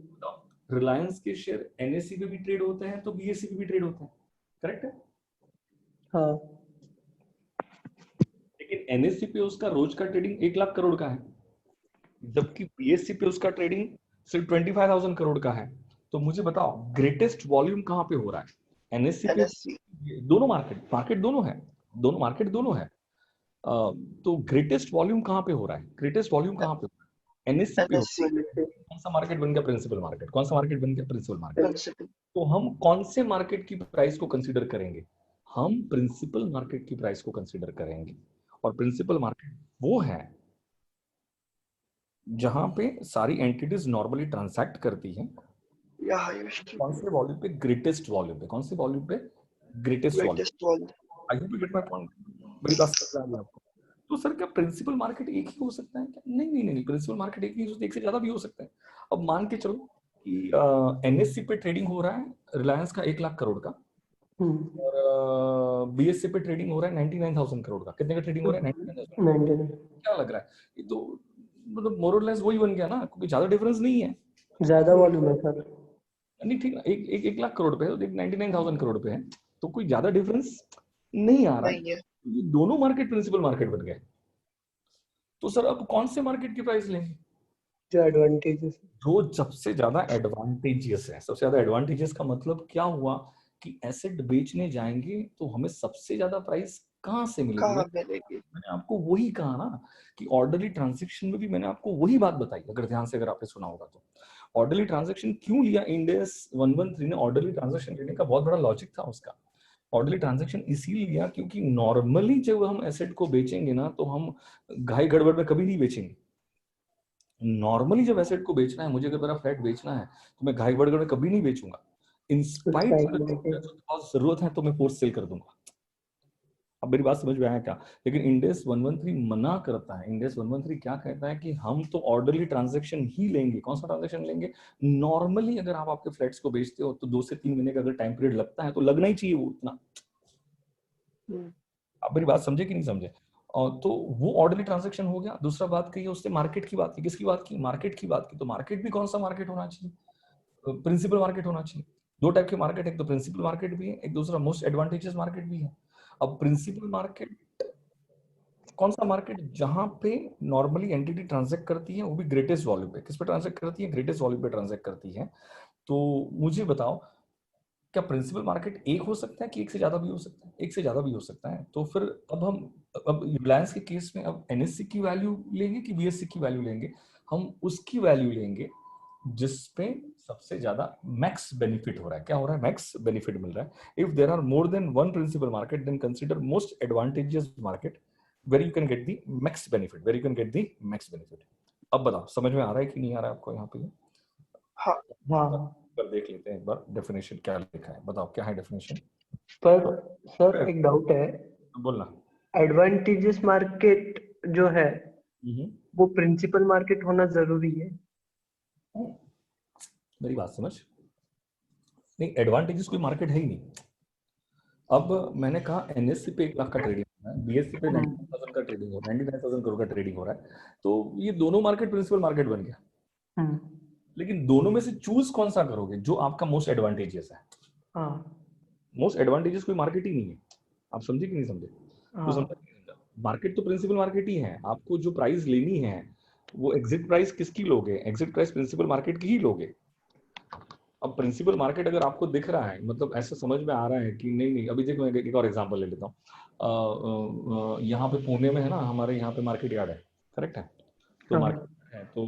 Reliance के शेयर एनएससी पे भी ट्रेड होते हैं तो बीएससी पे भी ट्रेड होते हैं. करेक्ट है? हाँ. लेकिन एनएससी पे उसका रोज का ट्रेडिंग 1 लाख करोड़ का है, जबकि बीएससी पे उसका ट्रेडिंग सिर्फ 25,000 करोड़ का है. तो मुझे बताओ ग्रेटेस्ट वॉल्यूम कहाँ पे हो रहा है? एनएससी पे? NSE दोनों मार्केट दोनों है, दोनों मार्केट दोनों है। तो ग्रेटेस्ट वॉल्यूम कहाँ पे हो रहा है? ग्रेटेस्ट वॉल्यूम कहाँ पे हो रहा है? एनएससी पे हो NSE रहा है। कौन सा मार्केट बन गया प्रिंसिपल मार्केट? कौन सा मार्केट बन गया प्रिंसिपल मार्केट? principal तो हम कौन से मार्केट की प्राइस को कंसीडर करेंगे? हम प्रिंसिपल मार्केट की प्राइस को कंसीडर करेंगे। और प्रिंसिपल मार्केट वो है जहां पे सारी एंटिटीज नॉर्मली ट्रांसैक्ट करती हैं। yeah highest कौन से वॉल्यूम पे? ग्रेटेस्ट वॉल्यूम पे। कौन से वॉल्यूम पे? Greatest volume. greatest one I hope you get my point. मेरी बात समझ आ रही है आपको? तो सर क्या प्रिंसिपल मार्केट एक ही हो सकता है क्या? नहीं नहीं नहीं, प्रिंसिपल मार्केट एक ही हो सकता है, एक से ज्यादा भी हो सकता है। अब मान के चलो कि एनएससी पे ट्रेडिंग हो रहा है रिलायंस का 1 लाख करोड़ का, और बीएससी पे ट्रेडिंग हो रहा है 99,000 करोड़ का। कितने का ट्रेडिंग हो रहा है? 99,000। 99 क्या लग रहा है? ये तो मतलब मोर और लेस वही बन गया ना, क्योंकि ज्यादा डिफरेंस नहीं है। ज्यादा वॉल्यूम है सर। नहीं ठीक है, एक लाख करोड़ पे है, एक 99,000 करोड़ पे है, तो कोई ज्यादा डिफरेंस नहीं आ रहा है। नहीं है ये दोनों मार्केट प्रिंसिपल मार्केट बन गए। तो सर अब कौन से मार्केट की प्राइस लेंगे? जो एडवांटेजेस जो सबसे ज्यादा एडवांटेजियस है। सबसे ज्यादा एडवांटेजियस का मतलब क्या हुआ कि एसेट बेचने जाएंगे तो हमें सबसे ज्यादा प्राइस कहाँ से मिलेगी? कहाँ मिलेगी मैंने आपको वही कहा ना कि ऑर्डरली ट्रांजैक्शन में भी मैंने आपको वही बात बताई, अगर ध्यान से अगर आपने सुना होगा तो। ऑर्डरली ट्रांजैक्शन क्यों लिया इंडेस 113 ने? ऑर्डरली ट्रांजैक्शन लेने का बहुत बड़ा लॉजिक था उसका। ऑर्डरली ट्रांजैक्शन इसीलिए लिया क्योंकि नॉर्मली जब हम एसेट को बेचेंगे ना तो हम घाई गड़बड़ में कभी नहीं बेचेंगे। नॉर्मली जब एसेट को बेचना है, मुझे अगर मेरा फ्लैट बेचना है तो मैं घाई गड़बड़ में कभी नहीं बेचूंगा। इंस्पाइट बहुत जरूरत है तो मैं फोर्स सेल कर दूंगा। अब मेरी बात समझ में आया क्या? लेकिन इंडेस 113 मना करता है। इंडेस 113 क्या कहता है कि हम तो ऑर्डरली ट्रांजैक्शन ही लेंगे। कौन सा ट्रांजैक्शन लेंगे? नॉर्मली अगर आप आपके फ्लैट्स को बेचते हो तो 2 से 3 महीने का अगर टाइम पीरियड लगता है तो लगना ही चाहिए वो उतना। आप मेरी बात समझे कि नहीं समझे? और तो वो ऑर्डरली ट्रांजैक्शन हो गया। दूसरा बात कही उससे मार्केट की बात की। किसकी बात की? मार्केट की बात की। तो मार्केट भी कौन सा मार्केट होना चाहिए? प्रिंसिपल मार्केट होना चाहिए। दो टाइप के मार्केट है, एक तो प्रिंसिपल मार्केट भी है, एक दूसरा मोस्ट एडवांटेजेस मार्केट भी है। अब प्रिंसिपल मार्केट कौन सा मार्केट? जहां पे नॉर्मली एंटिटी ट्रांजैक्ट करती है वो भी ग्रेटेस्ट वॉल्यूम पे। किस पे ट्रांजैक्ट करती है? ग्रेटेस्ट वॉल्यूम पे ट्रांजैक्ट करती है। तो मुझे बताओ क्या प्रिंसिपल मार्केट एक हो सकता है कि एक से ज्यादा भी हो सकता है? एक से ज्यादा भी हो सकता है। तो फिर अब रिलायंस के केस में अब एनएससी की वैल्यू लेंगे कि बीएससी की वैल्यू लेंगे? हम उसकी वैल्यू लेंगे जिसपे सबसे ज्यादा मैक्स बेनिफिट हो रहा है। क्या हो रहा है? मैक्स बेनिफिट मिल रहा है। If there are more than one principal market then consider most advantageous market where you can get the max benefit. Where you can get the max benefit. अब बताओ समझ में आ रहा है कि नहीं आ रहा है आपको यहाँ पे? हाँ हाँ। पर देख लेते हैं एक बार डेफिनेशन क्या लिखा है। बताओ क्या है डेफिनेशन? पर सर एक डाउट है, बोलना। एडवांटेजेस मार्केट जो है वो प्रिंसिपल मार्केट होना जरूरी है? मेरी बात समझ। नहीं, एडवांटेजेस कोई मार्केट है ही नहीं। अब मैंने कहा एनएससी पे 1 लाख का ट्रेडिंग हो रहा है, बीएससी पे 99,000 का ट्रेडिंग हो रहा है, 99,000 करोड़ का ट्रेडिंग हो रहा है। तो ये दोनों मार्केट प्रिंसिपल मार्केट बन गया। लेकिन दोनों में से चूज कौन सा करोगे जो आपका मोस्ट एडवांटेजियस है? मोस्ट एडवांटेजियस कोई मार्केट ही नहीं है। आप समझे कि नहीं समझे? तो समझा कि नहीं समझा? मार्केट तो प्रिंसिपल मार्केट ही है। आपको जो प्राइस लेनी है वो एग्जिट प्राइस किसकी लोगे? एग्जिट प्राइस प्रिंसिपल मार्केट की ही लोगे। अब प्रिंसिपल मार्केट अगर आपको दिख रहा है, मतलब ऐसा समझ में आ रहा है कि नहीं नहीं, अभी देखो मैं एक और एग्जांपल ले लेता हूँ। यहाँ पे पुणे में है ना, हमारे यहाँ पे मार्केट यार्ड है, करेक्ट है? तो मार्केट है तो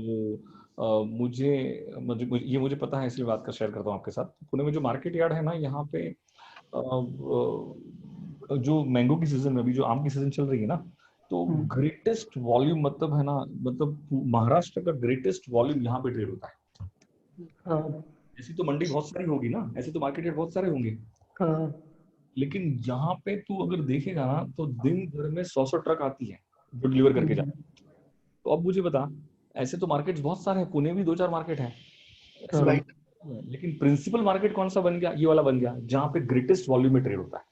मुझे पता है, इसलिए बात कर शेयर करता हूँ आपके साथ। पुणे में जो मार्केट यार्ड है ना, यहाँ पे जो मैंगो की सीजन में, अभी जो आम की सीजन चल रही है ना, तो ग्रेटेस्ट वॉल्यूम मतलब है ना, मतलब महाराष्ट्र का ग्रेटेस्ट वॉल्यूम यहाँ पे ट्रेड होता है। ऐसी तो मंडी बहुत सारी होगी ना, ऐसे तो मार्केट यार्ड बहुत सारे होंगे। लेकिन यहाँ पे तू अगर देखेगा ना तो दिन भर में 100 ट्रक आती है जो डिलीवर करके जाती है। तो अब मुझे बता, ऐसे तो मार्केट बहुत सारे हैं, पुणे भी 2-4 मार्केट है, लेकिन प्रिंसिपल मार्केट कौन सा बन गया? ये वाला बन गया जहाँ पे ग्रेटेस्ट वॉल्यूम में ट्रेड होता है।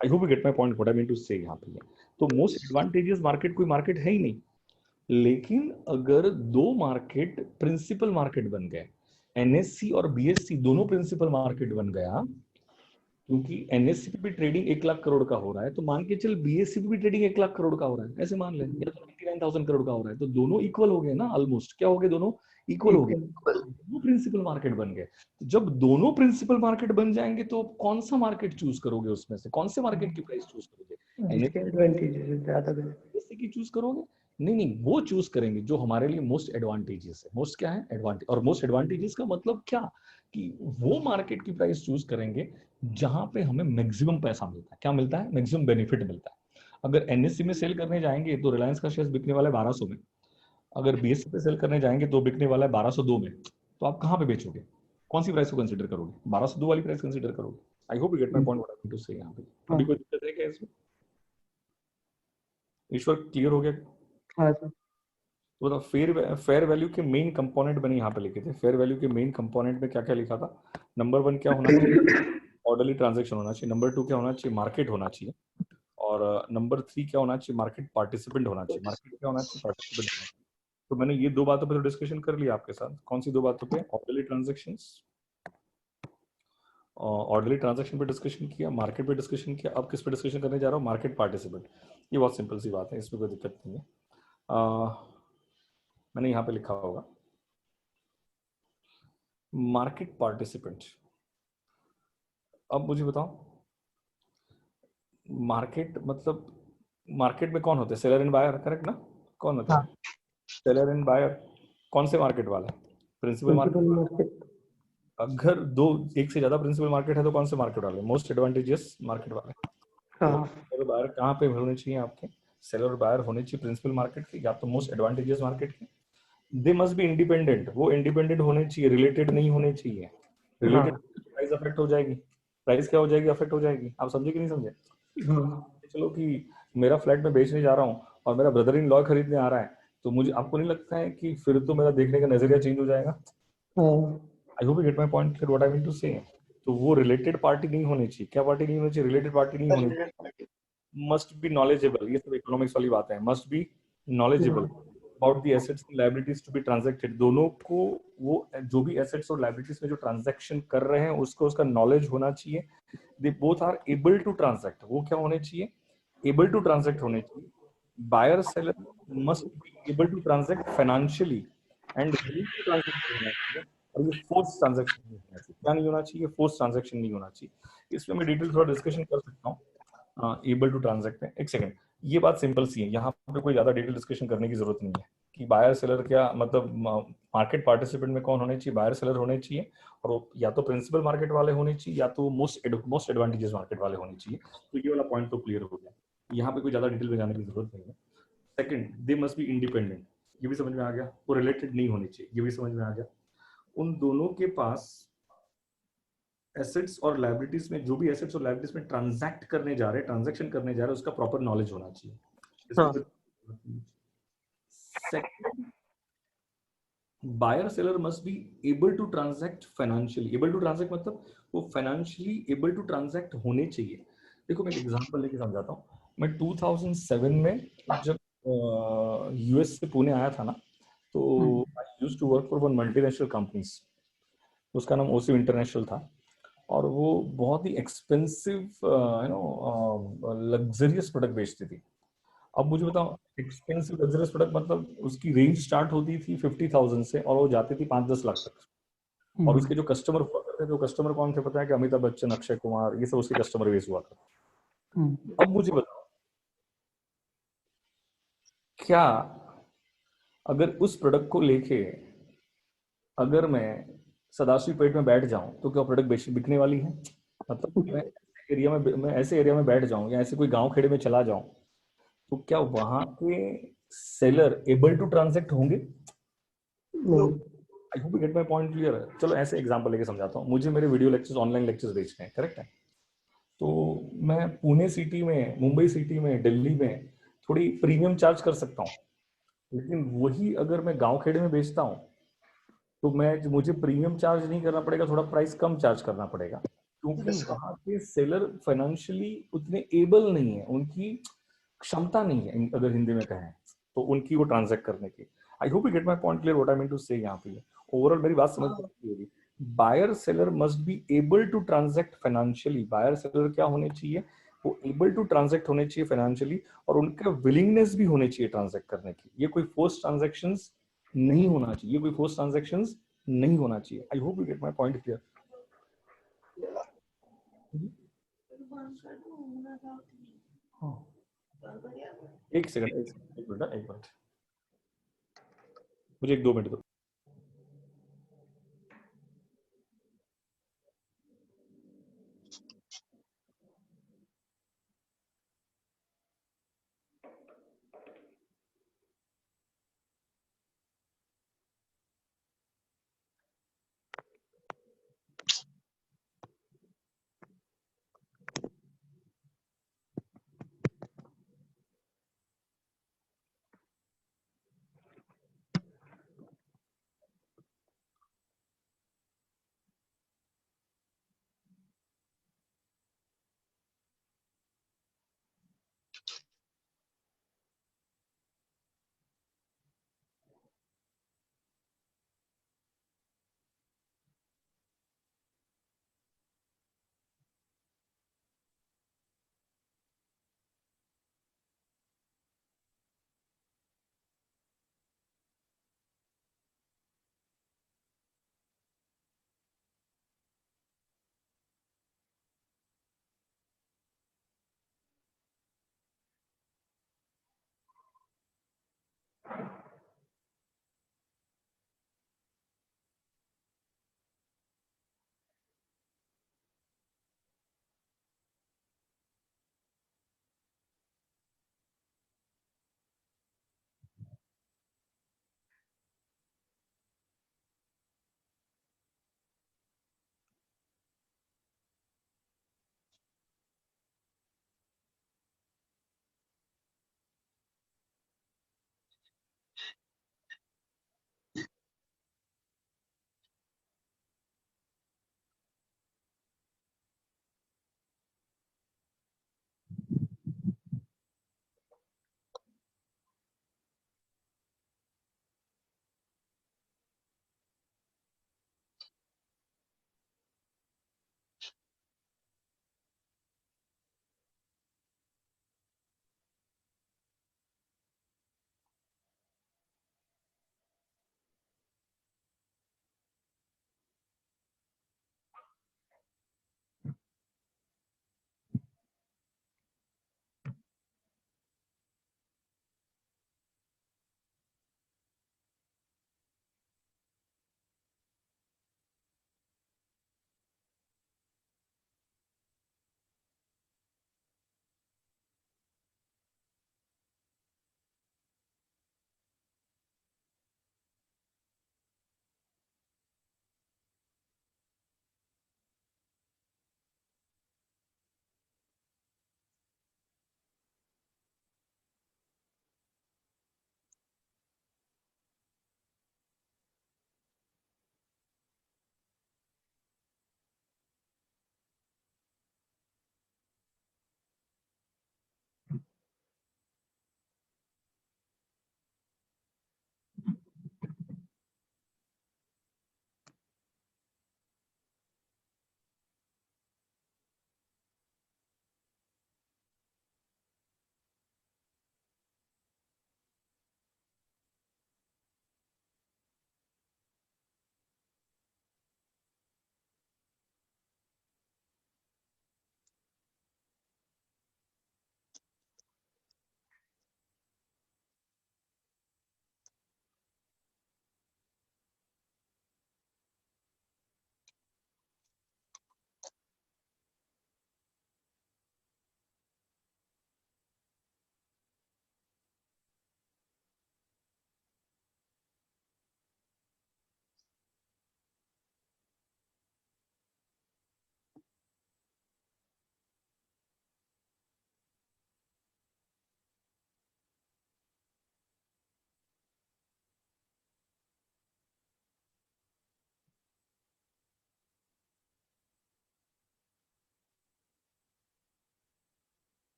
I hope you get my point, what I mean to say यहाँ पे। तो मोस्ट एडवांटेजियस मार्केट कोई मार्केट है ही नहीं। लेकिन अगर दो मार्केट प्रिंसिपल मार्केट बन गए, एनएससी और बीएससी दोनों प्रिंसिपल मार्केट बन गया, क्योंकि एनएससी पे भी ट्रेडिंग 1 लाख करोड़ का हो रहा है, तो मान के चल बीएससी पे भी ट्रेडिंग 1 लाख करोड़ का हो रहा है, ऐसे मान ले, या तो 99,000 करोड़ का हो रहा है, तो दोनों इक्वल हो गए ना ऑलमोस्ट। क्या हो गए दोनों? इक्वल हो गया, वो प्रिंसिपल मार्केट बन गए। तो जब दोनों प्रिंसिपल मार्केट बन जाएंगे तो कौन सा मार्केट चूज करोगे, उसमें से कौन से मार्केट की प्राइस चूज करोगे? जिसके एडवांटेजेस ज्यादा बेनिफिट की चूज करोगे? नहीं नहीं, वो चूज करेंगे जो हमारे लिए मोस्ट एडवांटेजेस है। मोस्ट क्या है? एडवांटेज। और मोस्ट एडवांटेजेस का मतलब क्या, कि वो मार्केट की प्राइस चूज करेंगे जहां पे हमें मैक्सिमम पैसा मिलता है। क्या मिलता है? मैक्सिमम बेनिफिट मिलता है। अगर एनएससी में सेल करने जाएंगे तो रिलायंस का शेयर बिकने वाला है 1200 में, अगर बीएससी पे सेल करने जाएंगे तो बिकने वाला है 1202 में। तो आप कहां पे बेचोगे? कौन सी प्राइस को कंसीडर करोगे? 1202 वाली प्राइस कंसीडर करोगे? I hope you get my point what I to say. यहां पे अभी कोई दिक्कत है क्या इसमें? ईश्वर क्लियर हो गया? हाँ सर। तो बताओ, फेयर वैल्यू के मेन कंपोनेंट मैंने यहाँ पे लिखे थे। फेयर वैल्यू के मेन कंपोनेंट में क्या क्या लिखा था? नंबर 1 क्या होना चाहिए? ऑर्डरली ट्रांजैक्शन होना चाहिए। नंबर 2 क्या होना चाहिए? मार्केट होना चाहिए। और नंबर 3 क्या होना चाहिए? मार्केट पार्टिसिपेंट होना चाहिए। मार्केट क्या होना चाहिए? पार्टिसिपेंट होना चाहिए। तो मैंने ये दो बातों पे तो डिस्कशन कर लिया आपके साथ। कौन सी दो बातों पे? ऑर्डरली ट्रांजैक्शंस, ऑर्डरली ट्रांजैक्शन पे डिस्कशन किया, मार्केट पे डिस्कशन किया। अब किस पे डिस्कशन करने जा रहा हूँ? Market participant. ये बहुत सिंपल सी बात है, इसमें कोई दिक्कत नहीं है। मैंने यहाँ पे लिखा होगा मार्केट पार्टिसिपेंट। अब मुझे बताओ, मार्केट मतलब मार्केट में कौन होते हैं? सेलर एंड बायर, करेक्ट ना? कौन होता है सेलर एंड बायर? कौन से मार्केट वाला? Principal market. अगर दो एक से ज्यादा प्रिंसिपल मार्केट है तो कौन से मार्केट वाले? मोस्ट एडवांटेजियस मार्केट वाले। तो सेलर बायर कहाँ पे होने चाहिए आपके? सेलर बायर होने चाहिए प्रिंसिपल मार्केट के या तो मोस्ट एडवांटेजियस मार्केट के। दे मस्ट बी इंडिपेंडेंट, वो इंडिपेंडेंट होने चाहिए, रिलेटेड नहीं होने चाहिए। रिलेटेड प्राइस अफेक्ट हो जाएगी। प्राइस क्या हो जाएगी? अफेक्ट हो जाएगी। आप समझे कि नहीं समझे? चलो कि मेरा फ्लैट में बेचने जा रहा हूँ और मेरा ब्रदर इन लॉ खरीदने आ रहा है, तो मुझे, आपको नहीं लगता है कि फिर तो मेरा देखने का नजरिया चेंज हो जाएगा? I hope you get my point, what I mean to say. तो वो रिलेटेड पार्टी नहीं होनी चाहिए। क्या पार्टी नहीं होनी चाहिए? रिलेटेड पार्टी नहीं होनी चाहिए। मस्ट बी नॉलेजेबल, ये सब इकोनॉमिक्स वाली बातें हैं। Must be knowledgeable about the assets and liabilities to be transacted. दोनों को, वो जो भी एसेट्स और लायबिलिटीज में जो ट्रांजैक्शन कर रहे हैं उसको उसका नॉलेज होना चाहिए। They both are able to transact. वो क्या होने चाहिए? एबल टू ट्रांजैक्ट होने चाहिए। Buyer seller must be able to transact financially and willing to transact होना चाहिए। और ये फोर्स ट्रांजैक्शन नहीं होना चाहिए। क्या नहीं होना चाहिए? फोर्स ट्रांजैक्शन नहीं होना चाहिए। इसमें मैं डिटेल थोड़ा डिस्कशन कर सकता हूँ एबल टू ट्रांजैक्ट है। एक सेकंड, ये बात सिंपल सी है, यहाँ पे कोई ज्यादा डिटेल डिस्कशन करने की जरूरत नहीं है कि बायर सेलर क्या मतलब। मार्केट पार्टिसिपेंट में कौन होने चाहिए? बायर सेलर होने चाहिए, और वो या तो प्रिंसिपल मार्केट वाले होने चाहिए या तो मोस्ट एडवांटेजेस मार्केट वाले होने चाहिए। तो ये वाला पॉइंट तो क्लियर हो गया, यहाँ पे कोई ज्यादा डिटेल में जाने की जरूरत नहीं है। Second, they must be independent. ये भी समझ में आ गया। वो रिलेटेड नहीं होनी चाहिए, ये भी समझ में आ गया। उन दोनों के पास एसेट्स और लायबिलिटीज में, जो भी एसेट्स और लायबिलिटीज में ट्रांजैक्ट करने जा रहे हैं, ट्रांजैक्शन करने जा रहे हैं, उसका प्रॉपर नॉलेज होना चाहिए। Second, buyer seller must be able to transact financially. Able to transact मतलब वो फाइनेंशियली एबल टू ट्रांजैक्ट होने चाहिए। देखो मैं एक एग्जांपल लेके समझाता हूँ। मैं 2007 में जब यूएस से पुणे आया था ना, तो I used to work for one multinational companies. उसका नाम ओसिव इंटरनेशनल था, और वो बहुत ही एक्सपेंसिव लग्जरियस प्रोडक्ट बेचती थी। अब मुझे बताओ, एक्सपेंसिव लग्जरियस प्रोडक्ट मतलब उसकी रेंज स्टार्ट होती थी 50,000 से और वो जाती थी 5-10 लाख तक। और उसके जो कस्टमर हुआ करते थे, वो कस्टमर कौन थे पता है? कि अमिताभ बच्चन, अक्षय कुमार, ये सब उसके कस्टमर बेस हुआ था। अब मुझे बताओ, क्या अगर उस प्रोडक्ट को लेके अगर मैं सदाशिव पेट में बैठ जाऊं तो क्या प्रोडक्ट बिकने वाली है? मतलब मैं ऐसे एरिया में बैठ जाऊं या ऐसे कोई गांव खेड़े में चला जाऊं, तो क्या वहां के सेलर एबल टू ट्रांजैक्ट होंगे? आई hope you get my point clear है। चलो ऐसे एग्जांपल लेके समझाता हूँ। मुझे मेरे वीडियो लेक्चर्स, ऑनलाइन लेक्चर्स बेचने हैं, करेक्ट है? तो मैं पुणे सिटी में, मुंबई सिटी में, दिल्ली में थोड़ी प्रीमियम चार्ज कर सकता हूँ, लेकिन वही अगर मैं गांव खेड़े में बेचता हूँ तो मुझे प्रीमियम चार्ज नहीं करना पड़ेगा, थोड़ा प्राइस कम चार्ज करना पड़ेगा, क्योंकि वहां के सेलर फाइनेंशियली उतने एबल नहीं है, उनकी क्षमता नहीं है, अगर हिंदी में कहें तो, उनकी वो ट्रांजैक्ट करने की। I hope you get my point clear, what I mean to say. यहाँ पे ओवरऑल मेरी बात समझ में होगी। Buyer seller must be able to transact financially. Buyer seller क्या होने चाहिए? वो एबल टू ट्रांजैक्ट होने चाहिए फाइनेंशियली, और उनका विलिंगनेस भी होने चाहिए ट्रांजैक्ट करने की। ये कोई फोर्स ट्रांजैक्शंस नहीं होना चाहिए, कोई फोर्स ट्रांजैक्शंस नहीं होना चाहिए। आई hope you get my point clear. एक सेकंड, एक मिनट, एक मिनट, मुझे 1-2 मिनट दो।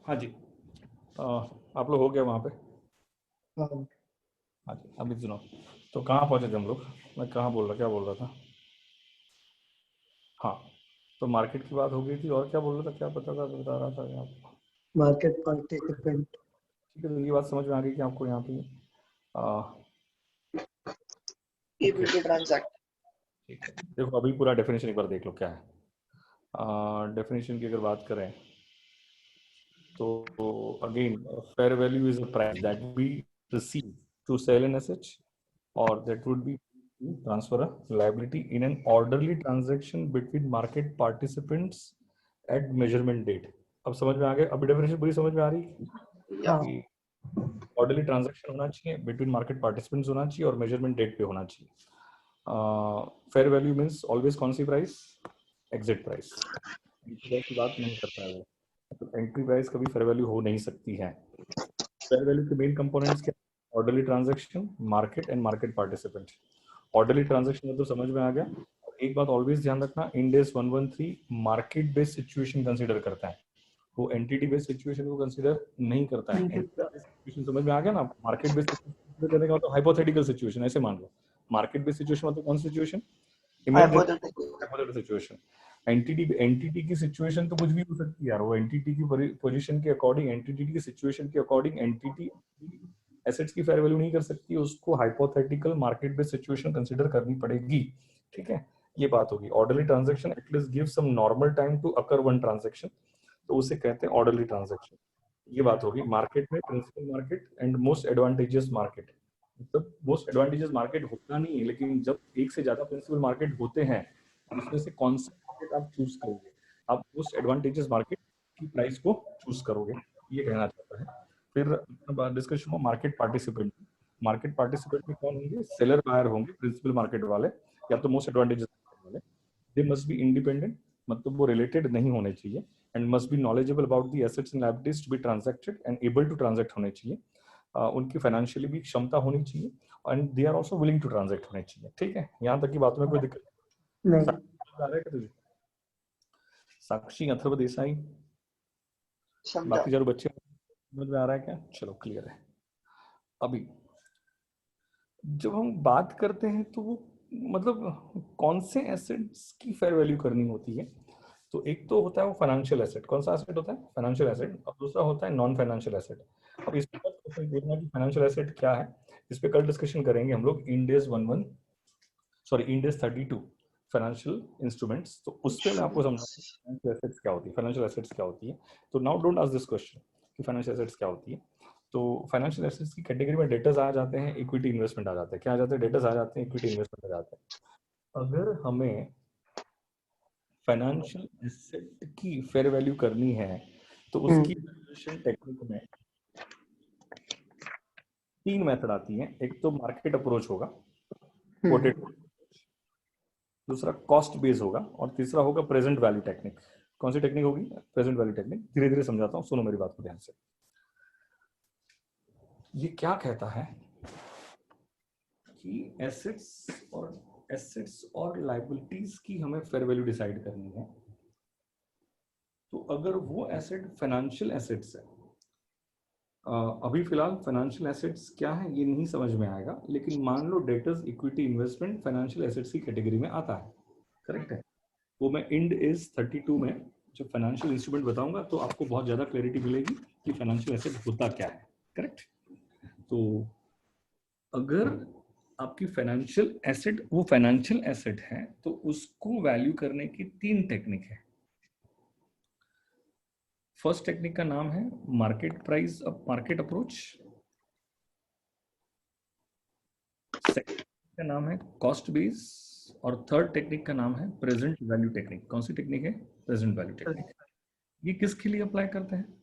हाँ जी, आप लोग हो गए वहाँ पे? हाँ हाँ जी, अभी सुनो। तो कहाँ पहुँचे थे हम लोग? मैं कहाँ बोल रहा, क्या बोल रहा था? हाँ, तो मार्केट की बात हो गई थी, और क्या बोल रहा था, क्या बता रहा था आपको? Market participant. ठीक है, तो ये बात समझ में आ गई कि आपको यहाँ पे ओके, able to transact. ठीक है। देखो अभी पूरा डेफिनेशन एक बार देख लो क्या है। डेफिनेशन की अगर बात करें तो again, fair value is a price that we receive to sell an asset or that would be to transfer a liability in an orderly transaction between market participants at measurement date. अब समझ में आ गया? अभी डेफिनेशन पूरी समझ में आ रही है Yeah. हाँ कि ऑर्डरली ट्रांजैक्शन होना चाहिए, बिटवीन मार्केट पार्टिसिपेंट्स होना चाहिए और मेजरमेंट डेट पे होना चाहिए। फेयर वैल्यू मींस ऑलवेज कौन सी price? Exit price. Entry price की बात नहीं करता है वो, तो एंट्री प्राइस कभी फेयर वैल्यू हो नहीं सकती है। फेयर वैल्यू के मेन कंपोनेंट्स क्या? Orderly transaction, market and market participant. Orderly transaction में तो समझ में आ गया। एक बात ऑलवेज ध्यान रखना, end AS 113 market based situation consider करता है, वो एंटिटी बेस्ड सिचुएशन को कंसीडर नहीं करता है। नहीं एंटिटी करता। बेस्ड सिचुएशन समझ में आ गया ना? मार्केट बेस्ड सिचुएशन करने का मतलब हाइपोथेटिकल सिचुएशन, ऐसे मान लो। मार्केट बेस्ड सिचुएशन मतलब कौन सी situation? Imagine Hypothetical. Hypothetical situation. Entity entity की सिचुएशन तो कुछ भी हो सकती है यार, वो एंटिटी की पोजीशन के अकॉर्डिंग, एंटिटी की सिचुएशन के अकॉर्डिंग एंटिटी एसेट्स की फेयर वैल्यू नहीं कर सकती, उसको hypothetical market based situation consider करनी पड़ेगी। ठीक है, ये बात होगी। Orderly transaction at least give some normal time to occur one transaction, तो उसे कहते हैं ऑर्डरली ट्रांजैक्शन। ये बात होगी। मार्केट में principal market and most advantageous market, मतलब मोस्ट एडवांटेजेस मार्केट होता नहीं है, लेकिन जब एक से ज्यादा प्रिंसिपल मार्केट होते हैं उसमें से कौन सा मार्केट आप चूज करोगे? आप मोस्ट एडवांटेजेस मार्केट की प्राइस को चूज करोगे, ये कहना चाहता है। फिर डिस्कशन हुआ मार्केट पार्टिसिपेंट। मार्केट पार्टिसिपेंट में कौन होंगे? सेलर बायर होंगे, प्रिंसिपल मार्केट वाले या तो मोस्ट एडवांटेजेस वाले। दे मस्ट बी इंडिपेंडेंट, मतलब वो रिलेटेड नहीं होने चाहिए, and must be knowledgeable about the assets and liabilities to be transacted and able to transact होने चाहिए। उनकी फाइनेंशियली भी क्षमता होनी चाहिए and they are also willing to transact होने चाहिए। ठीक है, यहाँ तक की बातों में कोई दिक्कत नहीं। आ रहा है क्या तुझे? साक्षी, अथर्व देसाई, समझा. बाकी चारों बच्चे समझ में आ रहा है क्या? चलो क्लियर है। अभी जब हम बात करते हैं तो वो मतलब कौन से एसेट्स की फेयर वैल्यू करनी होती है? तो एक तो होता है वो फाइनेंशियल एसेट। कौन सा एसेट होता है? Financial asset. और दूसरा होता है नॉन फाइनेंशियल एसेट। अब इस पर पूछना कि फाइनेंशियल एसेट क्या है, इस पे कल डिस्कशन करेंगे हम लोग। इंडेस 11 सॉरी इंडेस 32 फाइनेंशियल इंस्ट्रूमेंट्स, तो उस पे मैं आपको समझाऊंगा फाइनेंशियल एसेट्स क्या होती है, फाइनेंशियल एसेट्स क्या होती है। तो now don't ask this question कि फाइनेंशियल एसेट्स क्या होती है। तो फाइनेंशियल एसेट्स की कैटेगरी में डेटर्स आ जाते हैं, इक्विटी इन्वेस्टमेंट आ जाते हैं। क्या आ जाते हैं? डेटर्स आ जाते हैं, इक्विटी इन्वेस्टमेंट आ जाते हैं। अगर हमें फाइनेंशियल एसेट की फेयर वैल्यू करनी है तो उसकी वैल्यूएशन टेक्निक में तीन मेथड आती हैं। एक तो मार्केट अप्रोच होगा, कोटेड, दूसरा कॉस्ट बेस होगा, और तीसरा होगा प्रेजेंट वैल्यू टेक्निक। कौन सी टेक्निक होगी? Present value technique. धीरे धीरे समझाता हूँ, सुनो मेरी बात को ध्यान से। ये क्या कहता है कि एसेट्स और लाइबिलिटीज की हमें फेयर वैल्यू डिसाइड करनी है। तो अगर वो एसेट फाइनेंशियल एसेट्स है, अभी फिलहाल फाइनेंशियल एसेट्स क्या है ये नहीं समझ में आएगा, लेकिन मान लो debtors equity investment financial assets की कैटेगरी में आता है, करेक्ट है? वो मैं इंड इज 32 में जब फाइनेंशियल इंस्ट्रूमेंट बताऊंगा तो आपको बहुत ज्यादा क्लैरिटी मिलेगी कि फाइनेंशियल एसेट होता क्या है, करेक्ट? तो अगर आपकी फाइनेंशियल एसेट वो फाइनेंशियल एसेट है तो उसको वैल्यू करने की तीन टेक्निक है। फर्स्ट टेक्निक का नाम है market price market approach, second का नाम है कॉस्ट बेस, और थर्ड टेक्निक का नाम है प्रेजेंट वैल्यू टेक्निक। कौन सी टेक्निक है? Present value technique. ये किसके लिए अप्लाई करते हैं?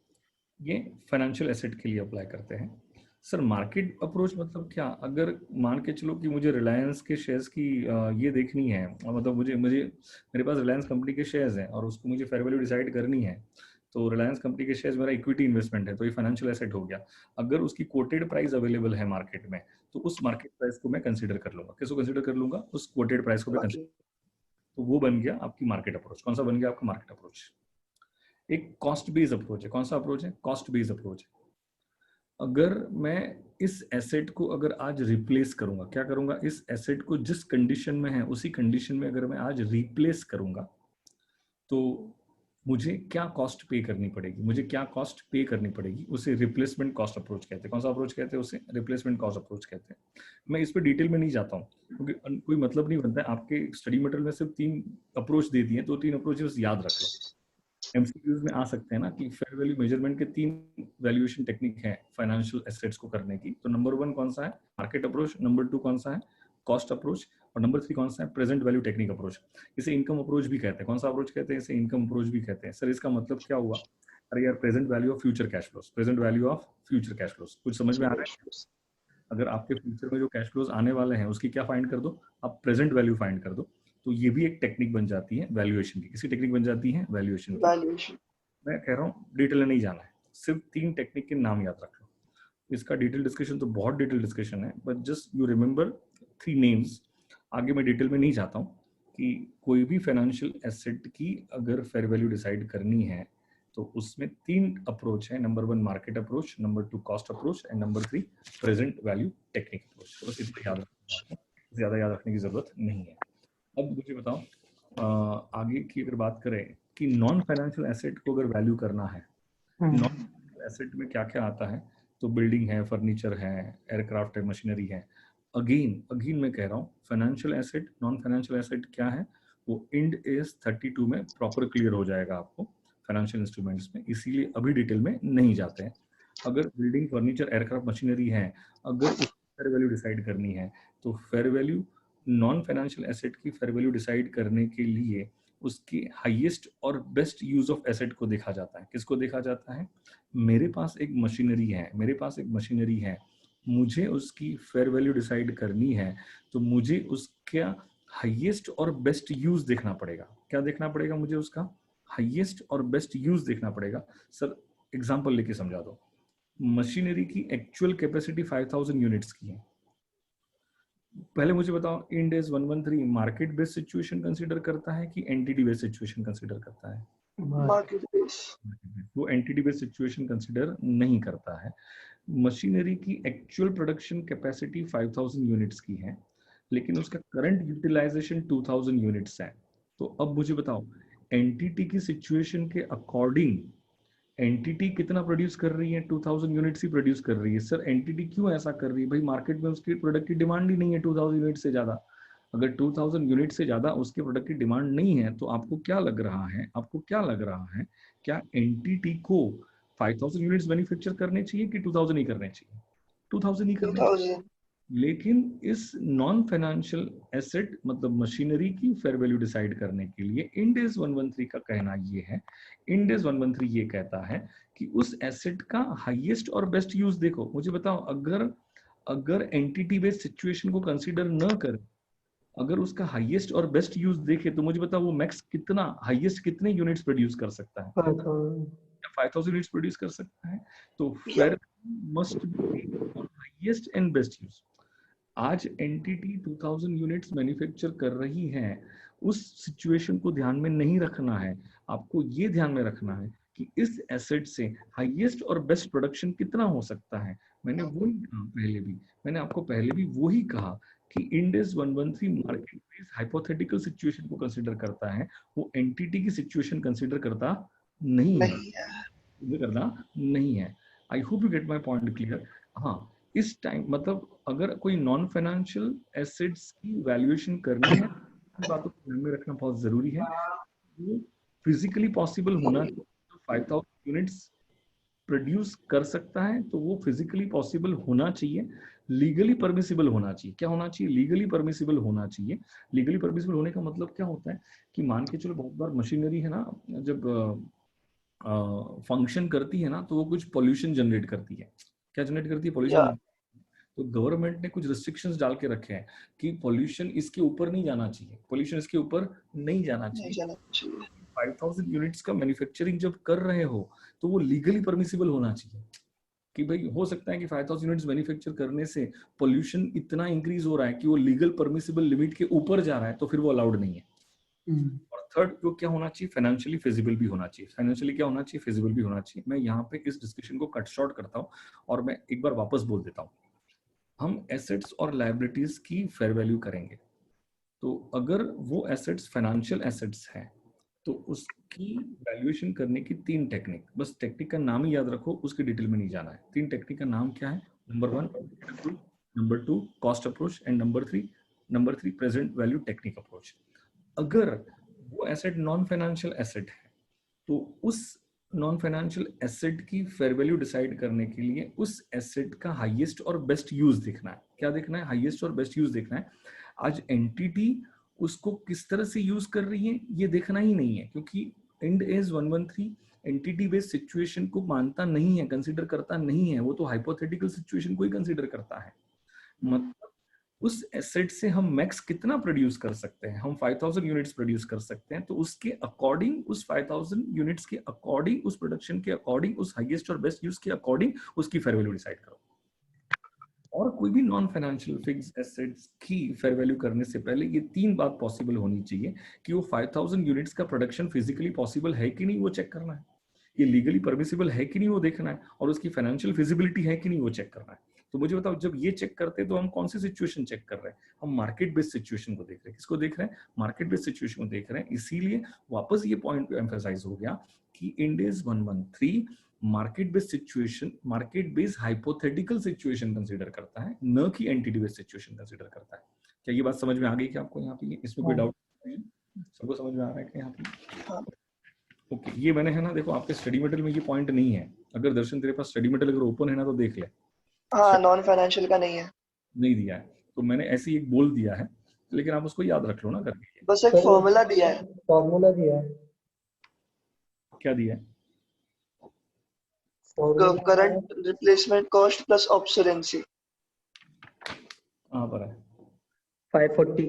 ये फाइनेंशियल एसेट के लिए अप्लाई करते हैं। सर मार्केट अप्रोच मतलब क्या? अगर मान के चलो कि मुझे रिलायंस के शेयर्स की ये देखनी है, मतलब मुझे मुझे मेरे पास रिलायंस कंपनी के शेयर्स हैं और उसको मुझे फेयर वैल्यू डिसाइड करनी है, तो रिलायंस कंपनी के शेयर्स मेरा इक्विटी इन्वेस्टमेंट है, तो ये फाइनेंशियल एसेट हो गया। अगर उसकी कोटेड प्राइस अवेलेबल है मार्केट में तो उस मार्केट प्राइस को मैं कंसीडर कर लूंगा। किसको कंसीडर कर लूंगा? उस कोटेड प्राइस को मैं कंसीडर। तो वो बन गया आपकी मार्केट अप्रोच। कौन सा बन गया आपका मार्केट अप्रोच? एक कॉस्ट बेस्ड अप्रोच है। कौन सा अप्रोच है? कॉस्ट बेस्ड अप्रोच है। अगर मैं इस एसेट को अगर आज रिप्लेस करूंगा, क्या करूंगा, इस एसेट को जिस कंडीशन में है उसी कंडीशन में अगर मैं आज रिप्लेस करूंगा तो मुझे क्या कॉस्ट पे करनी पड़ेगी, मुझे क्या कॉस्ट पे करनी पड़ेगी, उसे रिप्लेसमेंट कॉस्ट अप्रोच कहते हैं। कौन सा अप्रोच कहते हैं? उसे रिप्लेसमेंट कॉस्ट अप्रोच कहते हैं। मैं इस पे डिटेल में नहीं जाता हूँ क्योंकि कोई मतलब नहीं बनता है। आपके स्टडी मटेरियल में सिर्फ 3 अप्रोच दे दिए, तो 3 अप्रोच बस याद रख लो। एमसीक्यूज में आ सकते हैं ना कि फेयर वैल्यू मेजरमेंट के 3 वैल्यूएशन टेक्निक है फाइनेंशियल एसेट्स को करने की। तो नंबर 1 कौन सा है? Market approach. नंबर 2 कौन सा है? Cost approach. और नंबर 3 कौन सा है? Present value technique approach. इसे इनकम अप्रोच भी कहते हैं। कौन सा अप्रोच कहते हैं? इसे इनकम अप्रोच भी कहते हैं। सर इसका मतलब क्या हुआ? अरे यार, present value of future cash flows, present value of future cash flows, कुछ समझ में आ रहा है? अगर आपके फ्यूचर में जो कैश फ्लोज आने वाले हैं उसकी क्या फाइंड कर दो? आप प्रेजेंट वैल्यू फाइंड कर दो। तो ये भी एक टेक्निक बन जाती है वैल्यूएशन की। किसी टेक्निक बन जाती है? वैल्यूएशन की। वैल्यूएशन। मैं कह रहा हूँ डिटेल में नहीं जाना है, सिर्फ 3 टेक्निक के नाम याद रख लो। इसका डिटेल डिस्कशन तो बहुत डिटेल डिस्कशन है, but just you remember 3 names. आगे मैं डिटेल में नहीं जाता हूँ कि कोई भी फाइनेंशियल एसेट की अगर फेयर वैल्यू डिसाइड करनी है तो उसमें 3 अप्रोच है। Number 1 market approach, number 2 cost approach and number 3 present value technique approach. बस इतना याद रखना, ज्यादा याद रखने की जरूरत नहीं है। अब मुझे बताओ आगे की अगर बात करें कि नॉन फाइनेंशियल एसेट को अगर वैल्यू करना है, नॉन फाइनेंशियल एसेट में क्या क्या आता है? तो बिल्डिंग है, फर्नीचर है, एयरक्राफ्ट है, मशीनरी है। अगेन मैं कह रहा हूँ financial asset, non financial asset क्या है, वो इंड AS 32 में प्रॉपर क्लियर हो जाएगा आपको फाइनेंशियल इंस्ट्रूमेंट्स में, इसीलिए अभी डिटेल में नहीं जाते हैं। अगर बिल्डिंग, फर्नीचर, एयरक्राफ्ट, मशीनरी है, अगर फेयर वैल्यू डिसाइड करनी है तो fair value, non financial asset की फेयर वैल्यू डिसाइड करने के लिए उसकी हाईएस्ट और बेस्ट यूज ऑफ एसेट को देखा जाता है। किसको देखा जाता है? मेरे पास एक मशीनरी है, मुझे उसकी फेयर वैल्यू डिसाइड करनी है तो मुझे उसका हाईएस्ट और बेस्ट यूज देखना पड़ेगा। क्या देखना पड़ेगा? मुझे उसका हाईएस्ट और बेस्ट यूज देखना पड़ेगा। सर एग्जांपल लेके समझा दो। मशीनरी की एक्चुअल कैपेसिटी 5000 यूनिट्स की है। पहले मुझे बताओ, Ind AS 113 market based situation consider करता है कि एंटिटी बेस्ड सिचुएशन कंसीडर करता है? Market base. वो एंटिटी बेस्ड सिचुएशन कंसीडर नहीं करता है। मशीनरी की एक्चुअल प्रोडक्शन कैपेसिटी 5000 यूनिट्स की है, लेकिन उसका करंट यूटिलाइजेशन 2000 यूनिट्स है। तो अब मुझे बताओ, एंटिटी की सिचुएशन के अकॉर्डिंग एंटिटी कितना प्रोड्यूस कर रही है? 2000 यूनिट्स ही प्रोड्यूस कर रही है। सर एंटिटी क्यों ऐसा कर रही है? भाई मार्केट में उसकी प्रोडक्ट की डिमांड ही नहीं है 2000 यूनिट से ज्यादा। अगर 2000 यूनिट से ज्यादा उसके प्रोडक्ट की डिमांड नहीं है तो आपको क्या लग रहा है, क्या एंटिटी को 5000 यूनिट्स मैन्युफैक्चर करने चाहिए कि 2000 ही करने चाहिए? 2000 ही करने चाहिए। 2000। लेकिन इस नॉन फाइनेंशियल एसेट मतलब मशीनरी की फेयर वैल्यू डिसाइड करने के लिए इंड AS 113 का कहना ये है, इंड AS 113 ये कहता है कि उस एसेट का हाईएस्ट और बेस्ट यूज देखो। मुझे बताओ, अगर एंटिटी बेस्ड सिचुएशन को कंसीडर न करे, अगर उसका हाईएस्ट और बेस्ट यूज देखे तो मुझे बताओ वो मैक्स कितना, हाईएस्ट कितने यूनिट्स प्रोड्यूस कर सकता है? 5000 यूनिट्स प्रोड्यूस कर सकता है। तो fair must be highest and best use. आज एंटिटी 2000 यूनिट्स मैन्युफैक्चर कर रही है, उस सिचुएशन को ध्यान में नहीं रखना है। आपको ये ध्यान में रखना है कि इस एसेट से हाईएस्ट और बेस्ट प्रोडक्शन कितना हो सकता है। मैंने आपको पहले भी वही कहा कि Ind AS 113 market based hypothetical situation को कंसीडर करता है, वो एंटिटी की सिचुएशन कंसीडर करता नहीं है। I hope you get my point clear. हाँ, इस टाइम मतलब अगर कोई नॉन फाइनेंशियल एसेट्स की वैल्यूएशन करनी है, बातों को ध्यान में रखना बहुत जरूरी है। वो फिजिकली पॉसिबल होना चाहिए। तो 5000 यूनिट्स प्रोड्यूस कर सकता है तो वो फिजिकली पॉसिबल होना चाहिए, लीगली परमिसिबल होना चाहिए। क्या होना चाहिए? लीगली परमिसिबल होना चाहिए। लीगली परमिसिबल होने का मतलब क्या होता है कि मान के चलो बहुत बार मशीनरी है ना, जब फंक्शन करती है ना तो वो कुछ पोल्यूशन जनरेट करती है। क्या जनरेट करती है? पोल्यूशन। तो गवर्नमेंट ने कुछ रिस्ट्रिक्शंस डाल के रखे हैं कि पोल्यूशन इसके ऊपर नहीं जाना चाहिए, 5000 यूनिट्स का मैन्युफैक्चरिंग जब कर रहे हो तो वो लीगली परमिसिबल होना चाहिए। कि भाई हो सकता है कि 5000 यूनिट्स मैन्युफैक्चर करने से पोल्यूशन इतना इंक्रीज हो रहा है कि वो लीगल परमिसिबल लिमिट के ऊपर जा रहा है, तो फिर वो अलाउड नहीं है। और थर्ड जो क्या होना चाहिए, फाइनेंशियली फिजिबल भी होना चाहिए। फाइनेंशियली क्या होना चाहिए, फिजिबल भी होना चाहिए। मैं यहाँ पे इस डिस्कशन को कट शॉर्ट करता हूँ और मैं एक बार वापस बोल देता हूँ। हम एसेट्स और लायबिलिटीज की फेयर वैल्यू करेंगे, तो अगर वो एसेट्स फाइनेंशियल एसेट्स हैं तो उसकी वैल्यूएशन करने की 3 टेक्निक, बस टेक्निक का नाम ही याद रखो, उसकी डिटेल में नहीं जाना है। 3 टेक्निक का नाम क्या है? Number 1 approach, number 2 cost approach and number 3 present value technique approach. अगर वो एसेट नॉन फाइनेंशियल एसेट है तो उस नॉन फाइनेंशियल एसेट की फेयर वैल्यू डिसाइड करने के लिए उस एसेट का हाईएस्ट और बेस्ट यूज देखना है। क्या देखना है? हाईएस्ट और बेस्ट यूज देखना है। आज एंटिटी उसको किस तरह से यूज कर रही है ये देखना ही नहीं है, क्योंकि Ind AS 113 entity based situation को मानता नहीं है, कंसीडर करता नहीं है, वो तो हाइपोथेटिकल सिचुएशन को ही कंसीडर करता है। मतलब उस एसेट से हम मैक्स कितना प्रोड्यूस कर सकते हैं? हम 5000 यूनिट्स प्रोड्यूस कर सकते हैं, तो उसके अकॉर्डिंग, उस 5000 यूनिट्स के अकॉर्डिंग, उस प्रोडक्शन के अकॉर्डिंग, उस हाईएस्ट और बेस्ट यूज के अकॉर्डिंग उसकी फेयर वैल्यू डिसाइड करो। और कोई भी नॉन फाइनेंशियल फिक्स एसेट्स की फेयर वैल्यू करने से पहले ये 3 बात पॉसिबल होनी चाहिए कि वो 5000 यूनिट्स का प्रोडक्शन फिजिकली पॉसिबल है कि नहीं वो चेक करना है, ये लीगली परमिसिबल है कि नहीं वो देखना है, और उसकी फाइनेंशियल फिजिबिलिटी है कि नहीं वो चेक करना है। तो मुझे बताओ, जब ये चेक करते हैं तो हम कौन सी सिचुएशन चेक कर रहे हैं? हम मार्केट बेस्ड सिचुएशन को देख रहे हैं। किसको देख रहे हैं? मार्केट बेस्ड सिचुएशन को देख रहे हैं। इसीलिए वापस ये पॉइंट एम्फसाइज हो गया कि Ind AS 113 market based situation, market based hypothetical situation consider करता है, न कि एंटिटी बेस्ड सिचुएशन कंसीडर करता है। क्या ये बात समझ में आ गई क्या आपको? यहाँ पे इसमें कोई डाउट? सबको समझ में आ रहा है क्या यहाँ पे? ओके, ये मैंने है ना, देखो आपके स्टडी मटेरियल में ये पॉइंट नहीं है। अगर दर्शन तेरे पास स्टडी मटेरियल अगर ओपन है ना तो देख ले। हाँ, नॉन फाइनेंशियल का नहीं है, नहीं दिया है तो मैंने ऐसे ही एक बोल दिया है, लेकिन आप उसको याद रख लो ना करके। बस एक फॉर्मूला दिया है। फॉर्मूला दिया है। क्या दिया है? Current replacement cost plus obsolescence. कहाँ पर है? 540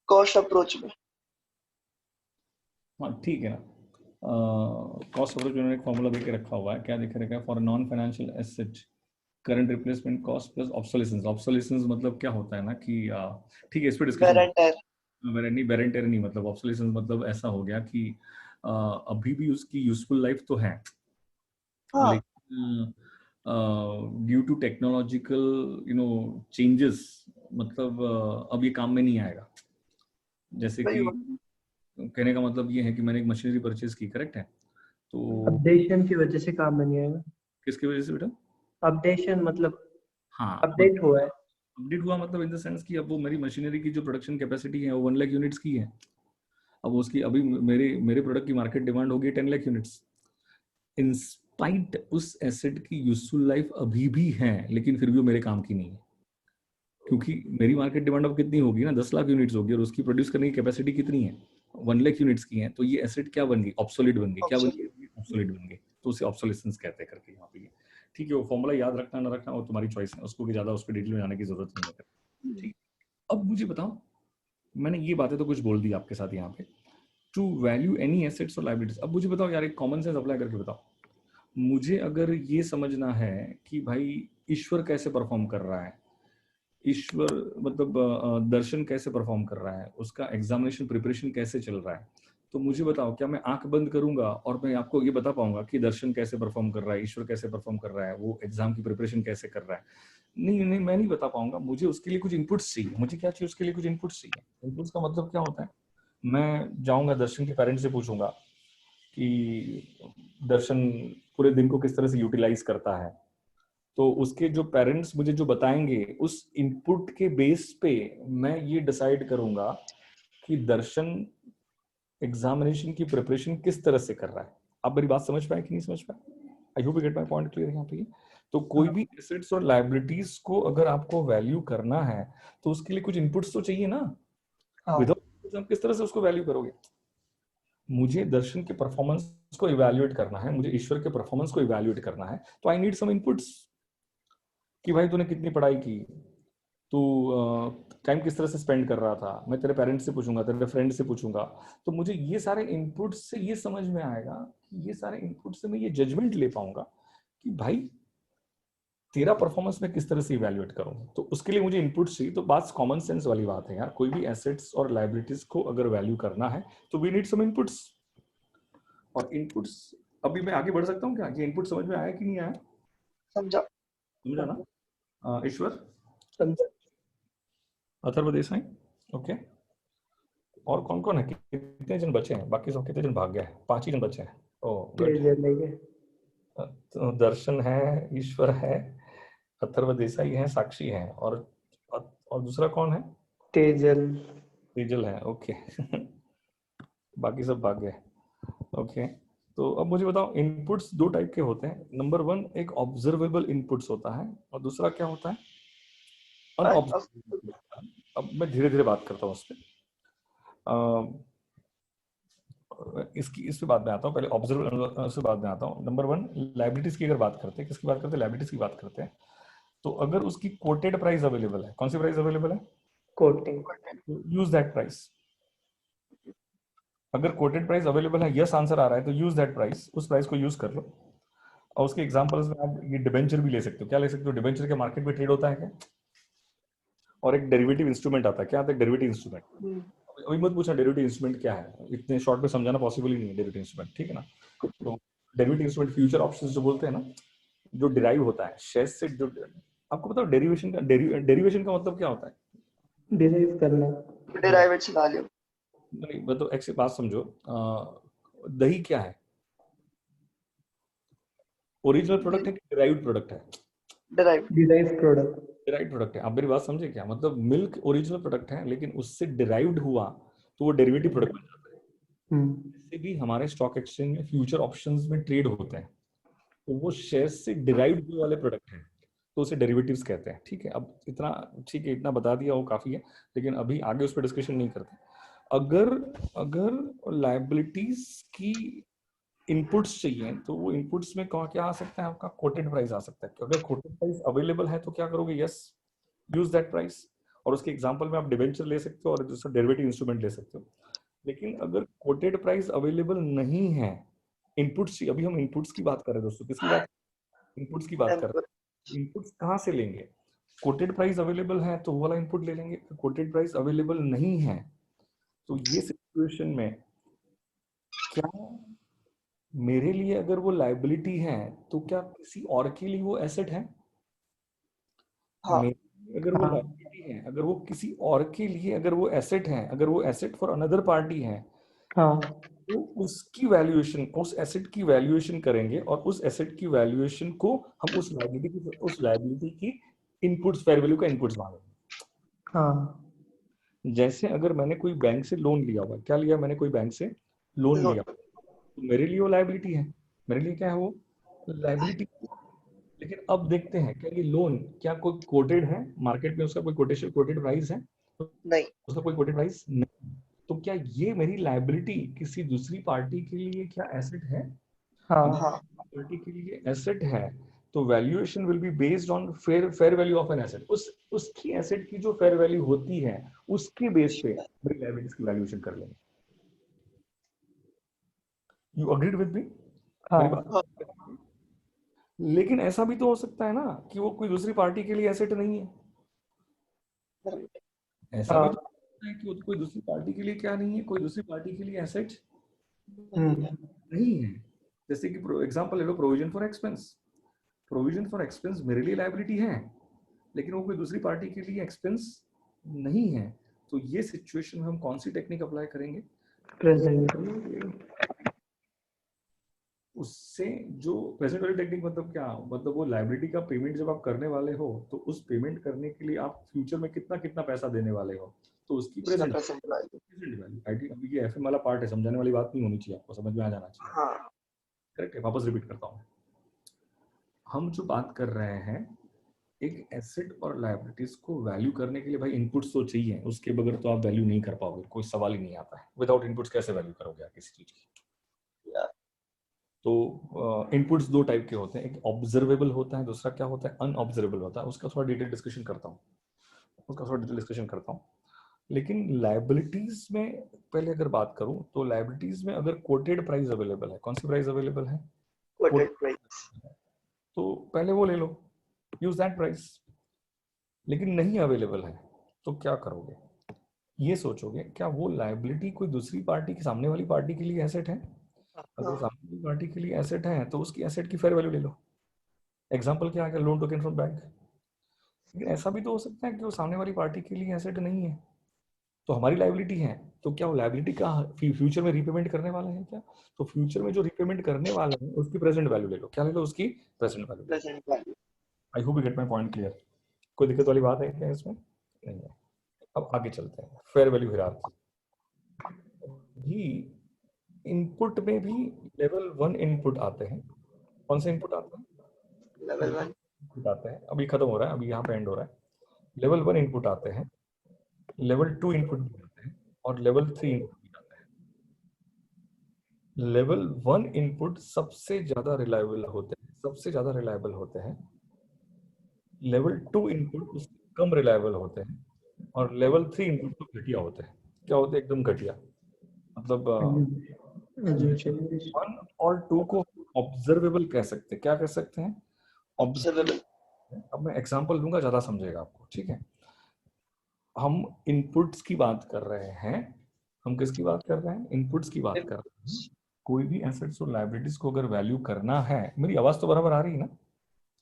कॉस्ट अप्रोच में। हाँ ठीक है ना। कॉस्ट अप्रोच में एक फॉर्मूला देके रखा हुआ है। क्या देके रखा है? For non financial asset current replacement cost plus obsolescence. Obsolescence मतलब क्या होता है ना कि ठीक है, इस पे डिस्कशन नहीं, बेरेंटेर नहीं, मतलब ऑब्सोलेसेंस मतलब ऐसा हो गया कि अभी भी उसकी यूजफुल लाइफ तो है, हाँ, लेकिन ड्यू टू टेक्नोलॉजिकल चेंजेस, मतलब अब ये काम में नहीं आएगा। जैसे कि कहने का मतलब ये है कि मैंने एक मशीनरी परचेज की, करेक्ट है, तो अपडेशन की वजह से काम में नहीं आएगा। किसकी वजह से बेटा? अपडेशन मतलब हाँ, अपडेट हुआ है। अपडेट हुआ मतलब इन द सेंस कि अब वो मेरी मशीनरी की जो प्रोडक्शन कैपेसिटी है वो 1 लाख यूनिट्स की है। अब उसकी अभी मेरे प्रोडक्ट की मार्केट डिमांड होगी 10 लाख यूनिट्स। इन स्पाइट उस एसेट की यूजफुल लाइफ अभी भी है, लेकिन फिर भी वो मेरे काम की नहीं है, क्योंकि मेरी मार्केट डिमांड अब कितनी होगी ना, 10 लाख यूनिट्स होगी, और उसकी प्रोड्यूस करने की कैपेसिटी कितनी है? 1 लाख यूनिट्स की है। तो ये एसेट क्या बन गई? ऑब्सोलीट बन गई। क्या बन गई? ऑब्सोलीट बन गई। तो उसे ऑब्सोलेसेंस कहते हैं करके यहाँ पे। ठीक है, वो फॉर्मूला याद रखना ना रखना वो तुम्हारी चॉइस है, उसको भी ज्यादा उसके डिटेल में जाने की जरूरत नहीं है। ठीक, अब मुझे बताओ, मैंने ये बातें तो कुछ बोल दी आपके साथ यहाँ पे, टू वैल्यू एनी एसेट्स और लायबिलिटीज। अब मुझे बताओ यार, एक कॉमन सेंस अप्लाई करके बताओ, मुझे अगर ये समझना है कि भाई ईश्वर कैसे परफॉर्म कर रहा है, ईश्वर मतलब दर्शन कैसे परफॉर्म कर रहा है, उसका एग्जामिनेशन प्रिपरेशन कैसे चल रहा है, तो मुझे बताओ, क्या मैं आंख बंद करूंगा और मैं आपको ये बता पाऊंगा कि दर्शन कैसे परफॉर्म कर रहा है, ईश्वर कैसे परफॉर्म कर रहा है, वो एग्जाम की प्रिपरेशन कैसे कर रहा है? नहीं नहीं, मैं नहीं बता पाऊंगा। मुझे उसके लिए कुछ इनपुट्स चाहिए। मुझे क्या चाहिए? उसके लिए कुछ इनपुट्स चाहिए। इनपुट्स का मतलब क्या होता है? मैं जाऊंगा दर्शन के पेरेंट्स से पूछूंगा कि दर्शन पूरे दिन को किस तरह से यूटिलाइज करता है, तो उसके जो पेरेंट्स मुझे जो बताएंगे उस इनपुट के बेस पे मैं ये डिसाइड करूंगा कि दर्शन एग्जामिनेशन की प्रिपरेशन किस तरह से कर रहा है। आप मेरी बात समझ पाए कि नहीं समझ पाए? आई hope you get my point clear यहाँ पे। तो कोई भी एसेट्स और लायबिलिटीज को अगर आपको वैल्यू करना है तो उसके लिए कुछ इनपुट्स तो चाहिए ना। विदाउट आप किस तरह से उसको वैल्यू करोगे? मुझे दर्शन के परफॉर्मेंस को इवैल्यूएट करना है, मुझे ईश्वर के परफॉर्मेंस को इवैल्यूएट करना है, तो आई नीड सम इनपुट्स कि भाई तूने कितनी पढ़ाई की, तू टाइम किस तरह से स्पेंड कर रहा था। मैं तेरे पेरेंट्स से पूछूंगा, तेरे फ्रेंड से पूछूंगा, तो मुझे ये सारे इनपुट से ये समझ में आएगा कि ये सारे इनपुट से मैं ये जजमेंट ले पाऊंगा कि भाई तेरा परफॉर्मेंस मैं किस तरह से इवैल्यूएट करूं, तो उसके लिए मुझे इनपुट्स चाहिए। तो बात कॉमन सेंस वाली बात है यार, कोई भी एसेट्स और लायबिलिटीज को अगर वैल्यू करना है तो वी नीड सम इनपुट्स। और इनपुट्स, अभी मैं आगे बढ़ सकता हूँ क्या, ये इनपुट समझ में आया कि नहीं आया? समझा। समझा ना ईश्वर? समझा। अथर्व देसाई, ओके। और कौन कौन है, कितने जन बचे हैं, बाकी सब कितने जन भाग गए हैं? 5 ही जन बचे हैं। Oh good. तो दर्शन है, ईश्वर है, अथर्व देसाई है, साक्षी है, और दूसरा कौन है? तेजल। तेजल है, ओके। बाकी सब भाग गए, ओके। तो अब मुझे बताओ, इनपुट्स 2 टाइप के होते हैं। नंबर 1 एक ऑब्जर्वेबल इनपुट्स होता है, और दूसरा क्या होता है? अनऑब्जर्वेबल। अब मैं धीरे धीरे बात करता हूँ उस पर, इस पे बाद में आता हूँ, पहले ऑब्जर्वेबल से बाद में आता हूँ। नंबर 1 लायबिलिटीज की अगर बात करते हैं, किसकी बात करते हैं? लायबिलिटीज की बात करते हैं। तो अगर उसकी कोटेड प्राइस अवेलेबल है, कौन सी प्राइस अवेलेबल है? कोटिंग। Use that price. अगर कोटेड प्राइस अवेलेबल है, यस आंसर आ रहा है, तो यूज दैट प्राइस, उस प्राइस को यूज कर लो। और उसके एग्जांपल्स में आप ये डिबेंचर भी ले सकते हो। क्या ले सकते हो? डिबेंचर के मार्केट में ट्रेड होता है क्या? और एक डेरिवेटिव इंस्ट्रूमेंट आता है। क्या आता है? Derivative instrument. अभी मत पूछना डेरिवेटिव इंस्ट्रूमेंट क्या है, इतने शॉर्ट में समझाना पॉसिबल ही नहीं है डेरिवेटिव इंस्ट्रूमेंट, ठीक है ना? तो डेरिवेटिव इंस्ट्रूमेंट फ्यूचर ऑप्शंस जो बोलते हैं ना, जो डिराइव होता है शेयर से, जो आपको पता है डेरिवेशन का, डेरिवेशन का मतलब क्या होता है? डिराइव करना। Derivatives value. नहीं मतलब एक बात समझो, दही क्या है? ओरिजिनल प्रोडक्ट है कि डिराइव्ड प्रोडक्ट है? Derive product. डिराइव्ड प्रोडक्ट है। आप मेरी बात समझे क्या? मतलब मिल्क ओरिजिनल प्रोडक्ट है, लेकिन उससे डिराइव्ड हुआ तो वो डेरिवेटिव प्रोडक्ट बन जाता है। इससे भी हमारे स्टॉक एक्सचेंज में फ्यूचर ऑप्शंस में ट्रेड होते हैं, तो वो शेयर से डिराइव्ड हुए वाले प्रोडक्ट हैं, तो उसे डेरिवेटिव्स कहते हैं, ठीक है? अब इतना ठीक है, इतना बता दिया वो काफी है, लेकिन अभी आगे उस पर डिस्कशन नहीं करते। अगर अगर लायबिलिटीज की इनपुट्स चाहिए, तो वो इनपुट्स में क्या आ सकता है? आपका कोटेड प्राइस आ सकता है। अगर कोटेड प्राइस अवेलेबल है तो क्या करोगे? Yes, use that price. और उसके एग्जांपल में आप डिबेंचर ले सकते हो और दूसरा डेरिवेटिव इंस्ट्रूमेंट ले सकते हो। लेकिन अगर कोटेड प्राइस अवेलेबल नहीं है, इनपुट्स, अभी हम इनपुट्स की बात कर रहे हैं दोस्तों, किसकी बात? इनपुट्स की बात कर रहे हैं। इनपुट्स कहाँ से लेंगे? कोटेड प्राइस अवेलेबल है तो वो वाला इनपुट ले लेंगे। कोटेड प्राइस अवेलेबल नहीं है, तो ये सिचुएशन में क्या मेरे लिए अगर वो लायबिलिटी है, तो क्या किसी और के लिए वो एसेट है? हाँ। अगर वो लायबिलिटी है, अगर वो किसी और के लिए, अगर वो एसेट है, अगर वो एसेट फॉर अनदर पार्टी है, तो उसकी वैल्यूएशन, उस एसेट की वैल्यूएशन करेंगे, और उस एसेट की वैल्यूएशन को हम उस लायबिलिटी की इनपुट्स, फेयर वैल्यू का इनपुट्स मानेंगे। जैसे अगर मैंने कोई बैंक से लोन लिया हुआ, क्या लिया मैंने? कोई बैंक से लोन लिया, तो मेरे लिए वो लायबिलिटी है। मेरे लिए क्या है वो? लायबिलिटी। लेकिन अब देखते हैं, क्या ये लोन क्या कोई कोटेड है मार्केट में? उसका कोई कोटेशन, कोटेड प्राइस है? नहीं। उसका कोई कोटेड प्राइस नहीं। तो क्या ये मेरी लायबिलिटी किसी दूसरी पार्टी के लिए क्या एसेट है? हाँ। पार्टी के लिए एसेट है, तो valuation will be based on fair value of an asset. उसकी एसेट की जो फेयर वैल्यू होती है, उसके बेस पे मेरी लायबिलिटीज की वैल्यूएशन कर लेंगे। You agreed with me? मेरी बात? लेकिन ऐसा भी तो हो सकता है ना कि वो कोई दूसरी पार्टी के लिए एसेट नहीं है। ऐसा भी तो हो सकता है कि वो कोई दूसरी पार्टी के लिए क्या नहीं है, कोई दूसरी पार्टी के लिए एसेट नहीं है। जैसे कि एग्जांपल ले लो, provision for expense. Provision for expense मेरे लिए लायबिलिटी है, लेकिन वो कोई दूसरी पार्टी के लिए एक्सपेंस नहीं है। तो ये सिचुएशन में हम कौन सी टेक्निक अप्लाई करेंगे? उससे जो प्रेजेंट वाली टेक्निक, मतलब क्या? मतलब वो लायबिलिटी का पेमेंट जब आप करने वाले हो, तो उस पेमेंट करने के लिए आप फ्यूचर में कितना कितना पैसा देने वाले हो, तो उसकी प्रेजेंट वैल्यू। अभी ये एफएम वाला पार्ट है, समझाने वाली बात नहीं होनी चाहिए, आपको समझ में आ जाना चाहिए। हाँ। करेक्ट है? वापस रिपीट करता हूँ, हम जो बात कर रहे हैं, एक एसेट और लायबिलिटीज को वैल्यू करने के लिए भाई इनपुट्स तो चाहिए, उसके बगैर तो आप वैल्यू नहीं कर पाओगे, कोई सवाल ही नहीं आता है। विदाउट इनपुट्स कैसे वैल्यू करोगे आप किसी चीज की? तो इनपुट्स 2 टाइप के होते हैं, एक ऑब्जर्वेबल होता है, दूसरा क्या होता है? अनऑब्जर्वेबल होता है। उसका थोड़ा डिटेल डिस्कशन करता हूँ। लेकिन लायबिलिटीज में पहले अगर बात करूं, तो लायबिलिटीज में अगर कोटेड प्राइस अवेलेबल है, कौन सी प्राइस अवेलेबल है? Coated price. तो पहले वो ले लो, यूज दैट प्राइस। लेकिन नहीं अवेलेबल है तो क्या करोगे? ये सोचोगे क्या वो लायबिलिटी कोई दूसरी पार्टी के, सामने वाली पार्टी के लिए एसेट है? अगर सामने वाली पार्टी के लिए एसेट है तो उसकी एसेट की फेयर वैल्यू ले लो। एग्जांपल क्या आ गया? Loan token from bank. लेकिन ऐसा भी तो हो सकता है कि वो सामने वाली पार्टी के लिए एसेट नहीं है तो हमारी लायबिलिटी है, तो क्या वो लायबिलिटी का फ्यूचर में रीपेमेंट करने वाला है क्या? तो फ्यूचर में जो रीपेमेंट करने वाला है उसकी प्रेजेंट वैल्यू ले लो। क्या ले लो? उसकी present value. Present value. I hope you get my point clear. कोई दिक्कत वाली बात है क्या इसमें? नहीं है। अब आगे चलते हैं। फेयर वैल्यू हिरार्की भी, इनपुट में भी लेवल 1 इनपुट आते हैं। कौन से इनपुट आते हैं? लेवल 1 इनपुट आते हैं। अभी खत्म हो रहा है, अभी यहाँ पे एंड हो रहा है। लेवल 1 इनपुट आते हैं, लेवल 2 इनपुट भी आते हैं और लेवल 3 इनपुट भी आते हैं। लेवल 1 इनपुट सबसे ज्यादा रिलायबल होते हैं, सबसे ज्यादा रिलायबल होते हैं। लेवल 2 इनपुट उससे कम रिलायबल होते हैं और लेवल 3 इनपुट तो घटिया होते हैं। क्या होते हैं? एकदम घटिया। मतलब 1 और 2 को ऑब्जर्वेबल कह सकते हैं। क्या कह सकते हैं? ऑब्जर्वेबल। अब मैं एग्जांपल दूंगा, ज्यादा समझेगा आपको, ठीक है? हम इनपुट्स की बात कर रहे हैं। हम किसकी बात कर रहे हैं? इनपुट्स की बात कर रहे हैं। कोई भी एसेट्स और लायबिलिटीज को अगर वैल्यू करना है, मेरी आवाज तो बराबर आ रही है ना?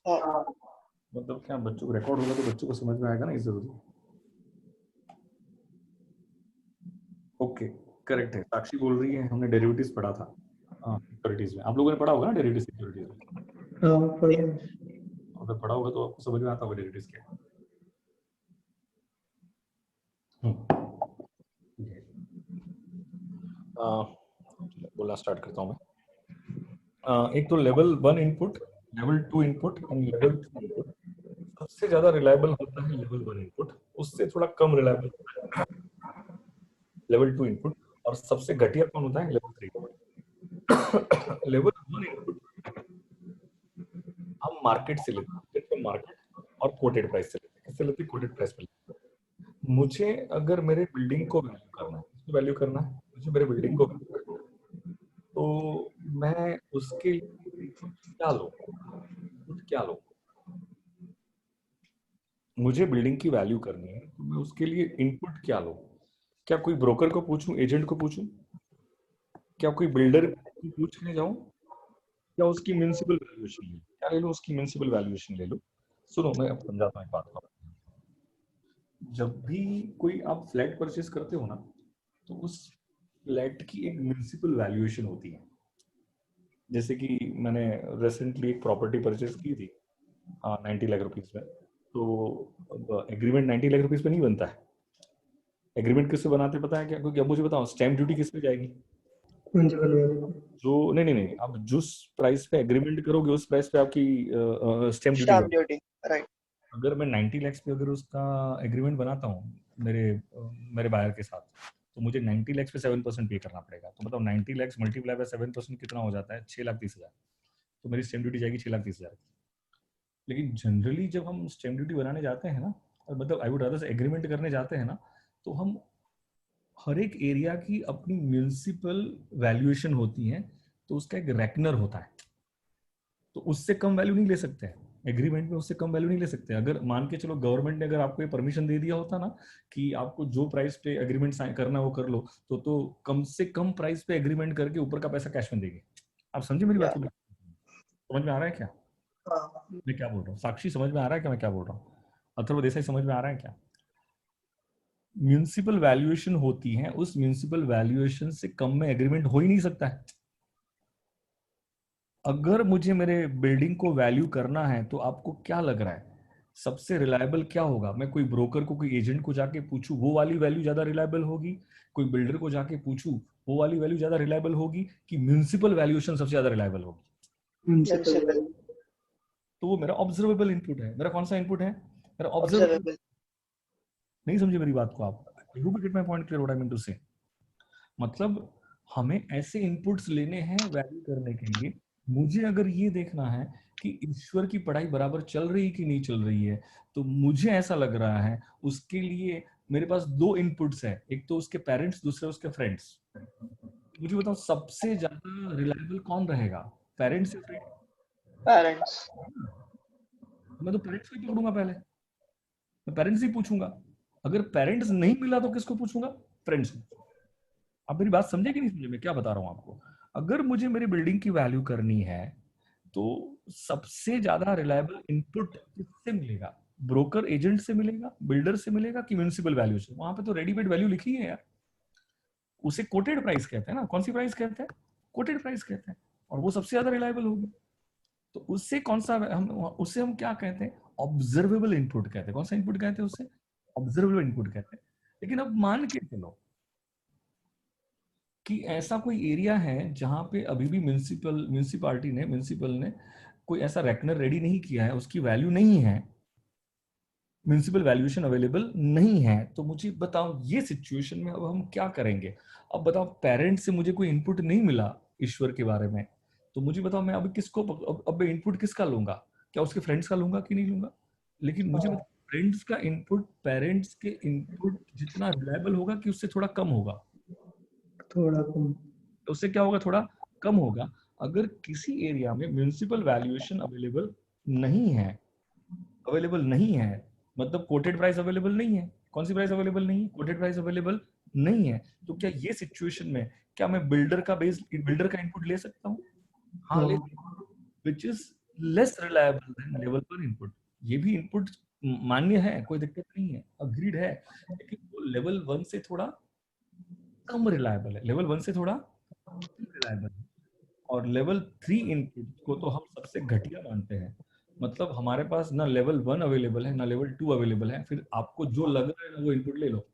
हाँ, मतलब क्या बच्चों को रिकॉर्ड होगा तो बच्चों को समझ में आएगा ना, ये जरूरी। ओके, करेक्ट है। साक्षी बोल रही है हमने डेरिवेटिव्स पढ़ा था सिक्योरिटीज में। आप लोगों ने पढ़ा होगा ना डेरिवेटिव सिक्योरिटीज में? अगर पढ़ा होगा तो आपको समझ में आता होगा डेरिवेटिव्स क्या है। बोलना स्टार्ट करता हूँ मैं। एक तो level 1 input, level 2 input and level 3 input. सबसे ज्यादा रिलायबल होता है लेवल 1 इनपुट, उससे थोड़ा कम रिलायबल होता है लेवल 2 इनपुट, और सबसे घटिया कौन होता है? Level 3 input. लेवल 1 इनपुट हम मार्केट से लेते हैं, मार्केट और कोटेड प्राइस से लेते हैं। किससे लेते हैं? कोटेड प्राइस पे लेते हैं। मुझे अगर मेरे बिल्डिंग को वैल्यू करना है, किसको वैल्यू करना है? मुझे मेरे बिल्डिंग को वैल्यू करना है, तो मैं उसके इनपुट क्या लूं? इनपुट क्या लूं? मुझे बिल्डिंग की वैल्यू करनी है तो मैं उसके लिए इनपुट क्या लूं? क्या कोई ब्रोकर को पूछूं? एजेंट को पूछूं? क्या कोई बिल्डर को पूछने जाऊं? क्या उसकी म्युनिसिपल वैल्यूएशन ले? क्या ले लो? उसकी म्युनिसिपल वैल्यूएशन ले लो। सुनो, मैं अब समझाता हूँ एक बात को। जब भी कोई आप फ्लैट परचेस करते हो ना, तो उस फ्लैट की एक म्युनिसिपल वैल्यूएशन होती है। जैसे कि मैंने रिसेंटली एक प्रॉपर्टी परचेस की थी 90 लाख रुपीस में। तो एग्रीमेंट 90 लाख रुपीस पे नहीं बनता है। एग्रीमेंट किससे बनाते पता है क्या? क्योंकि अब मुझे बताओ स्टैम्प ड्यूटी किस पे जाएगी? जो नहीं, आप जिस प्राइस पे एग्रीमेंट करोगे उस प्राइस पे आपकी स्टैम्प ड्यूटी स्टैम्प जाएगी। Duty, right. अगर मैं 90 लाख पे अगर उसका एग्रीमेंट बनाता हूँ मेरे बायर के साथ, तो मुझे 90 लाख पे 7% पे करना पड़ेगा। तो बताओ 90 लाख मल्टीप्लाई बाय 7% कितना हो जाता है? 6,30,000। तो मेरी स्टैम्प ड्यूटी जाएगी 6,30,000। लेकिन जनरली जब हम स्टैम्प ड्यूटी बनाने जाते हैं ना, और मतलब आई वुड रादर एग्रीमेंट करने जाते हैं ना, तो हम हर एक एरिया की अपनी म्युनिसिपल वैल्यूएशन होती है, तो उसका एक रेकनर होता है। तो उससे कम वैल्यू नहीं ले सकते हैं एग्रीमेंट में, उससे कम वैल्यू नहीं ले सकते। अगर मान के चलो गवर्नमेंट ने अगर आपको ये परमिशन दे दिया होता ना कि आपको जो प्राइस पे एग्रीमेंट साइन करना वो कर लो, तो कम से कम प्राइस पे एग्रीमेंट करके ऊपर का पैसा कैश में देंगे। आप समझे मेरी बात को? समझ में आ रहा है क्या मैं क्या बोल रहा हूँ? साक्षी समझ में आ रहा है क्या मैं क्या बोल रहा हूँ? अथर्व देसाई समझ में आ रहा है क्या? म्युनिसिपल वैल्यूएशन होती है, उस म्युनिसिपल वैल्यूएशन से कम में एग्रीमेंट हो ही नहीं सकता है। अगर मुझे मेरे बिल्डिंग को वैल्यू करना है तो आपको क्या लग रहा है सबसे रिलायबल क्या होगा? मैं कोई ब्रोकर को, कोई एजेंट को जाके पूछूं वो वाली वैल्यू ज्यादा रिलायबल होगी, कोई बिल्डर को जाके पूछूं वो वाली वैल्यू ज्यादा रिलायबल होगी, कि म्युनिसिपल वैल्यूएशन सबसे ज्यादा रिलायबल होगी? म्युनिसिपल। तो वो मेरा ऑब्जर्वेबल इनपुट है। मेरा कौन सा इनपुट है? मेरा ऑब्जर्वेबल। ऑब्जर्वेबल। नहीं समझे मेरी बात को आप? You get my point clear what I mean to say? मतलब हमें ऐसे इनपुट्स लेने हैं वैल्यू करने के लिए। मुझे अगर ये देखना है कि ईश्वर की पढ़ाई बराबर चल रही कि नहीं चल रही है, तो मुझे ऐसा लग रहा है उसके लिए मेरे पास दो इनपुट्स है, एक तो उसके पेरेंट्स, दूसरा उसके फ्रेंड्स। मुझे बताओ सबसे ज्यादा रिलायबल कौन रहेगा, पेरेंट्स या फ्रेंड्स? पेरेंट्स। मैं तो पेरेंट्स को ही पकड़ूंगा, पहले मैं पेरेंट्स ही पूछूंगा। अगर पेरेंट्स नहीं मिला तो किसको पूछूंगा? फ्रेंड्स को। आप मेरी बात समझे कि नहीं समझे मैं क्या बता रहा हूँ आपको? अगर मुझे मेरी बिल्डिंग की वैल्यू करनी है तो सबसे ज्यादा रिलायबल इनपुट किससे मिलेगा? ब्रोकर एजेंट से मिलेगा, बिल्डर से मिलेगा, कि म्युनिसिपल वैल्यू से? वहां पे तो रेडीमेड वैल्यू लिखी है यार, उसे कोटेड प्राइस कहते हैं ना। कौन सी प्राइस कहते हैं? कोटेड प्राइस कहते हैं। और वो सबसे ज्यादा रिलायबल होगी। तो उससे कौन सा हम उससे हम क्या कहते हैं? ऑब्जर्वेबल इनपुट कहते हैं। कौन सा इनपुट कहते हैं उससे? ऑब्जर्वेबल इनपुट कहते हैं। लेकिन अब मान के चलो कि ऐसा कोई एरिया है जहां पे अभी भी म्युनिसिपल ने कोई ऐसा रेकनर रेडी नहीं किया है, उसकी वैल्यू नहीं है, म्युनिसिपल वैल्यूएशन अवेलेबल नहीं है। तो मुझे बताओ ये सिचुएशन में अब हम क्या करेंगे? अब बताओ पेरेंट्स से मुझे कोई इनपुट नहीं मिला ईश्वर के बारे में, तो मुझे बताओ मैं अब किसको अब मैं इनपुट किसका लूंगा? क्या उसके फ्रेंड्स का लूंगा कि नहीं लूंगा? लेकिन मुझे बताओ फ्रेंड्स का इनपुट पेरेंट्स के इनपुट जितना रिलायबल होगा कि उससे थोड़ा कम होगा? थोड़ा कम। तो उससे क्या होगा? थोड़ा कम होगा। अगर किसी एरिया में म्युनिसिपल वैल्यूएशन अवेलेबल नहीं है मतलब कोटेड प्राइस अवेलेबल नहीं है। कौन सी प्राइस अवेलेबल नहीं है? कोटेड प्राइस अवेलेबल नहीं है। तो क्या ये सिचुएशन में क्या मैं बिल्डर का इनपुट ले सकता हूँ? हाँ ले, which is less reliable then level 1 input. ये भी इनपुट मान्य है, कोई दिक्कत नहीं है, अग्रीड है, लेकिन वो लेवल 1 से थोड़ा कम रिलायबल है, लेवल 1 से थोड़ा कम रिलायबल है। और लेवल 3 इनपुट को तो हम सबसे घटिया मानते हैं। मतलब हमारे पास ना लेवल 1 अवेलेबल है ना लेवल 2 अवेलेबल है। फिर आपको जो लग रहा है ना वो इनपुट ले लो,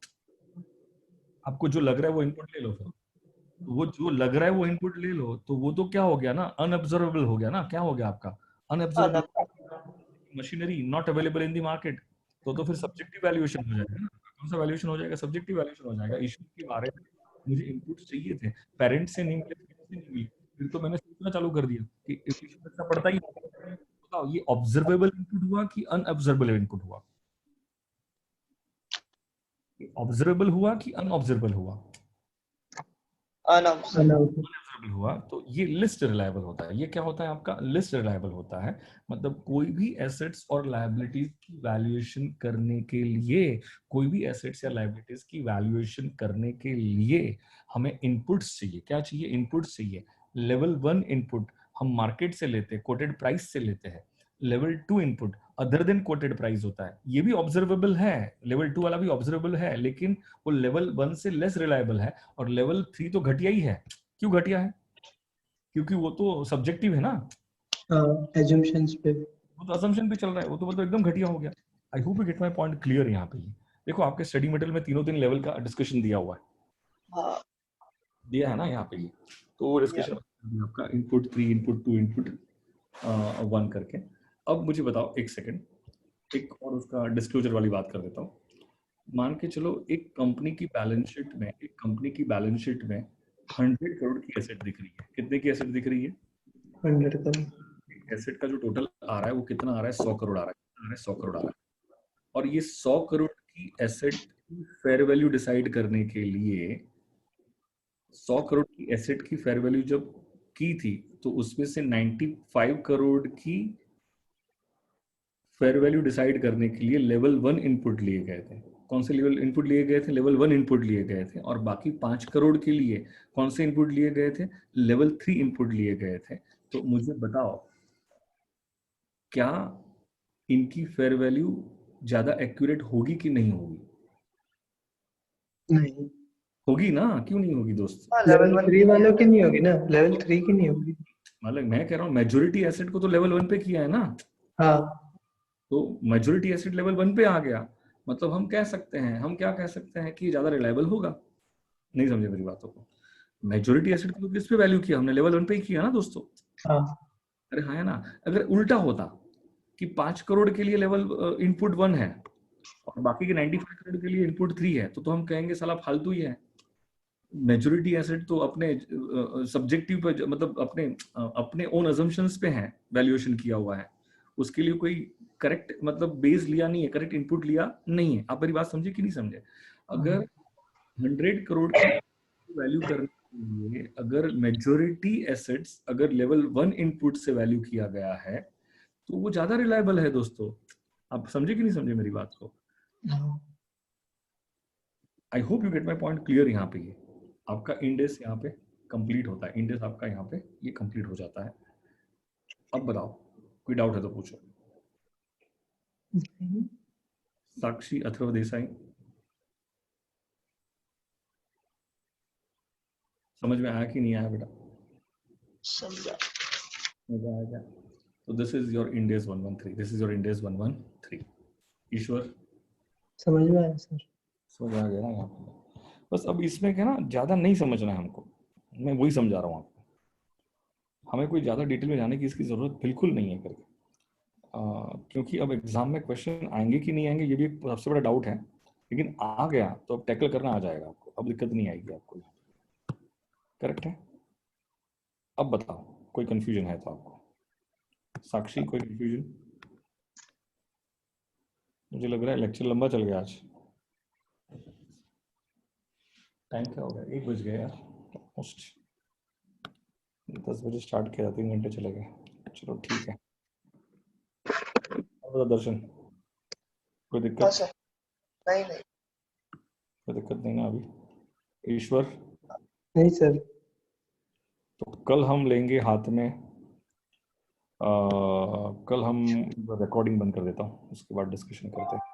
आपको जो लग रहा है वो इनपुट ले लो। फिर तो वो जो लग रहा है वो इनपुट ले लो, तो वो तो क्या हो गया ना, अनऑब्जर्वेबल हो गया ना। क्या हो गया आपका? Unobservable machinery not available in the market. तो फिर सब्जेक्टिव वैल्यूएशन हो जाएगा ना। कौन सा वैल्यूएशन हो जाएगा? सब्जेक्टिव वैल्यूएशन हो जाएगा। इश्यू के बारे में मुझे इनपुट चाहिए थे, पेरेंट्स से नहीं मिले, किसी से नहीं मिले, फिर तो मैंने सोचना चालू कर दिया कि इश्यू अच्छा पड़ता ही है। बताओ ये ऑब्जर्वेबल इनपुट हुआ कि अनऑब्जर्वेबल इनपुट हुआ? ऑब्जर्वेबल हुआ कि अनऑब्जर्वेबल हुआ? अनऑब्जर्वेबल हुआ। तो ये लिस्ट रिलायबल होता है। ये क्या होता है आपका? लिस्ट रिलायबल होता है। मतलब कोई भी एसेट्स और लायबिलिटीज की वैल्यूएशन करने के लिए, कोई भी एसेट्स या लायबिलिटीज की वैल्यूएशन करने के लिए हमें इनपुट्स चाहिए। क्या चाहिए? इनपुट्स चाहिए। लेवल 1 इनपुट हम मार्केट से लेते हैं, कोटेड प्राइस से लेते हैं। Level 2 input other than coated price होता है। ये भी ऑब्जर्वेबल है, लेवल 2 वाला भी ऑब्जर्वेबल है, लेकिन वो लेवल 1 से लेस रिलायबल है। और लेवल 3 तो घटिया ही है। क्यों घटिया है? क्योंकि वो तो सब्जेक्टिव है ना, assumptions पे। वो तो असम्पशन पे चल रहा है, वो तो मतलब एकदम घटिया हो गया। आई hope you get my point clear यहाँ पे। देखो आपके स्टडी मटेरियल में तीनों तीन लेवल का डिस्कशन दिया हुआ है, हाँ दिया है ना यहाँ पे। तो वो डिस्कशन आपका इनपुट 3, इनपुट 2, इनपुट 1 करके। अब मुझे बताओ एक सेकंड, एक और उसका डिस्क्लोजर वाली बात कर देता हूँ। मान के चलो एक कंपनी की बैलेंस शीट में 100 करोड़ की एसेट दिख रही है। कितने की एसेट दिख रही है? 100 करोड़। एसेट का जो टोटल आ रहा है वो कितना आ रहा है? 100 करोड़ आ रहा है। कितना आ रहा है? 100 करोड़ आ रहा है। और ये 100 करोड़ की एसेट की फेयर वैल्यू डिसाइड करने के लिए 100 करोड़ की एसेट की फेयर वैल्यू जब की थी तो उसमें से 95 करोड़ की फेयर वैल्यू डिसाइड करने के लिए लेवल 1 इनपुट लिए गए थे। कौन से लेवल इनपुट लिए गए थे? लेवल 1 इनपुट लिए गए थे। और बाकी 5 करोड़ के लिए कौन से इनपुट लिए गए थे? लेवल 3 इनपुट लिए गए थे। तो मुझे बताओ क्या इनकी फेयर वैल्यू ज्यादा एक्यूरेट होगी कि नहीं होगी? नहीं, होगी ना, क्यों नहीं होगी दोस्त? लेवल 3 वालों की नहीं होगी ना, लेवल 3 की नहीं होगी। मतलब मैं कह रहा हूँ मेजोरिटी एसेट को तो लेवल 1 पे किया है ना, हाँ, तो मेजोरिटी एसेट लेवल 1 पे आ गया। मतलब हम कह सकते हैं, हम क्या कह सकते हैं कि ज्यादा रिलायबल होगा। नहीं समझे मेरी बातों को? मेजोरिटी एसेट को तो किस पे वैल्यू किया हमने? लेवल 1 पे ही किया ना दोस्तों। हाँ, अरे हाँ है ना। अगर उल्टा होता कि 5 करोड़ के लिए लेवल इनपुट 1 है और बाकी के 95 करोड़ के लिए इनपुट 3 है, तो हम कहेंगे साला फालतू ही है। मेजोरिटी एसेट तो अपने सब्जेक्टिव पे मतलब अपने ओन अजम्पशंस पे है वैल्यूएशन किया हुआ है। उसके लिए कोई करेक्ट मतलब बेस लिया नहीं है, करेक्ट इनपुट लिया नहीं है। आप मेरी बात समझे कि नहीं समझे? अगर 100 करोड़ की वैल्यू करने के लिए अगर मेजोरिटी एसेट्स अगर लेवल 1 इनपुट से वैल्यू किया गया है तो वो ज्यादा रिलायबल है दोस्तों। आप समझे कि नहीं समझे मेरी बात को? आई hope you get my point clear. यहाँ पे ये आपका इंडेस यहाँ पे कंप्लीट होता है, इंडेस आपका यहाँ पे ये कंप्लीट हो जाता है। अब बताओ, कोई डाउट है तो पूछो। साक्षी अथर्व देसाई, समझ में आया कि नहीं आया बेटा? समझा। समझ आया क्या? तो this is your Ind AS 113, this is your Ind AS 113। ईश्वर समझ में आया सर। समझ आ गया ना यहाँ पे? बस अब इसमें क्या ना, ज्यादा नहीं समझना है हमको, मैं वही समझा रहा हूँ आपको। हमें कोई ज्यादा डिटेल में जाने की इसकी जरूरत बिल्कुल नहीं है करके, क्योंकि अब एग्जाम में क्वेश्चन आएंगे कि नहीं आएंगे ये भी एक सबसे बड़ा डाउट है, लेकिन आ गया तो अब टैकल करना आ जाएगा आपको, अब दिक्कत नहीं आएगी आपको। करेक्ट है? अब बताओ, कोई कंफ्यूजन है तो आपको? साक्षी, कोई कंफ्यूजन? मुझे लग रहा है लेक्चर लंबा चल गया आज। टाइम क्या हो गया? 1 बज गया यार ऑलमोस्ट। 10 बजे स्टार्ट किया, 3 घंटे चले गए। चलो ठीक है। और दर्शन, कोई हाँ दिक्कत? सर। नहीं नहीं। कोई दिक्कत नहीं ना अभी? ईश्वर, नहीं सर। तो कल हम लेंगे हाथ में, कल हम रिकॉर्डिंग बंद कर देता हूँ, उसके बाद डिस्कशन करते हैं।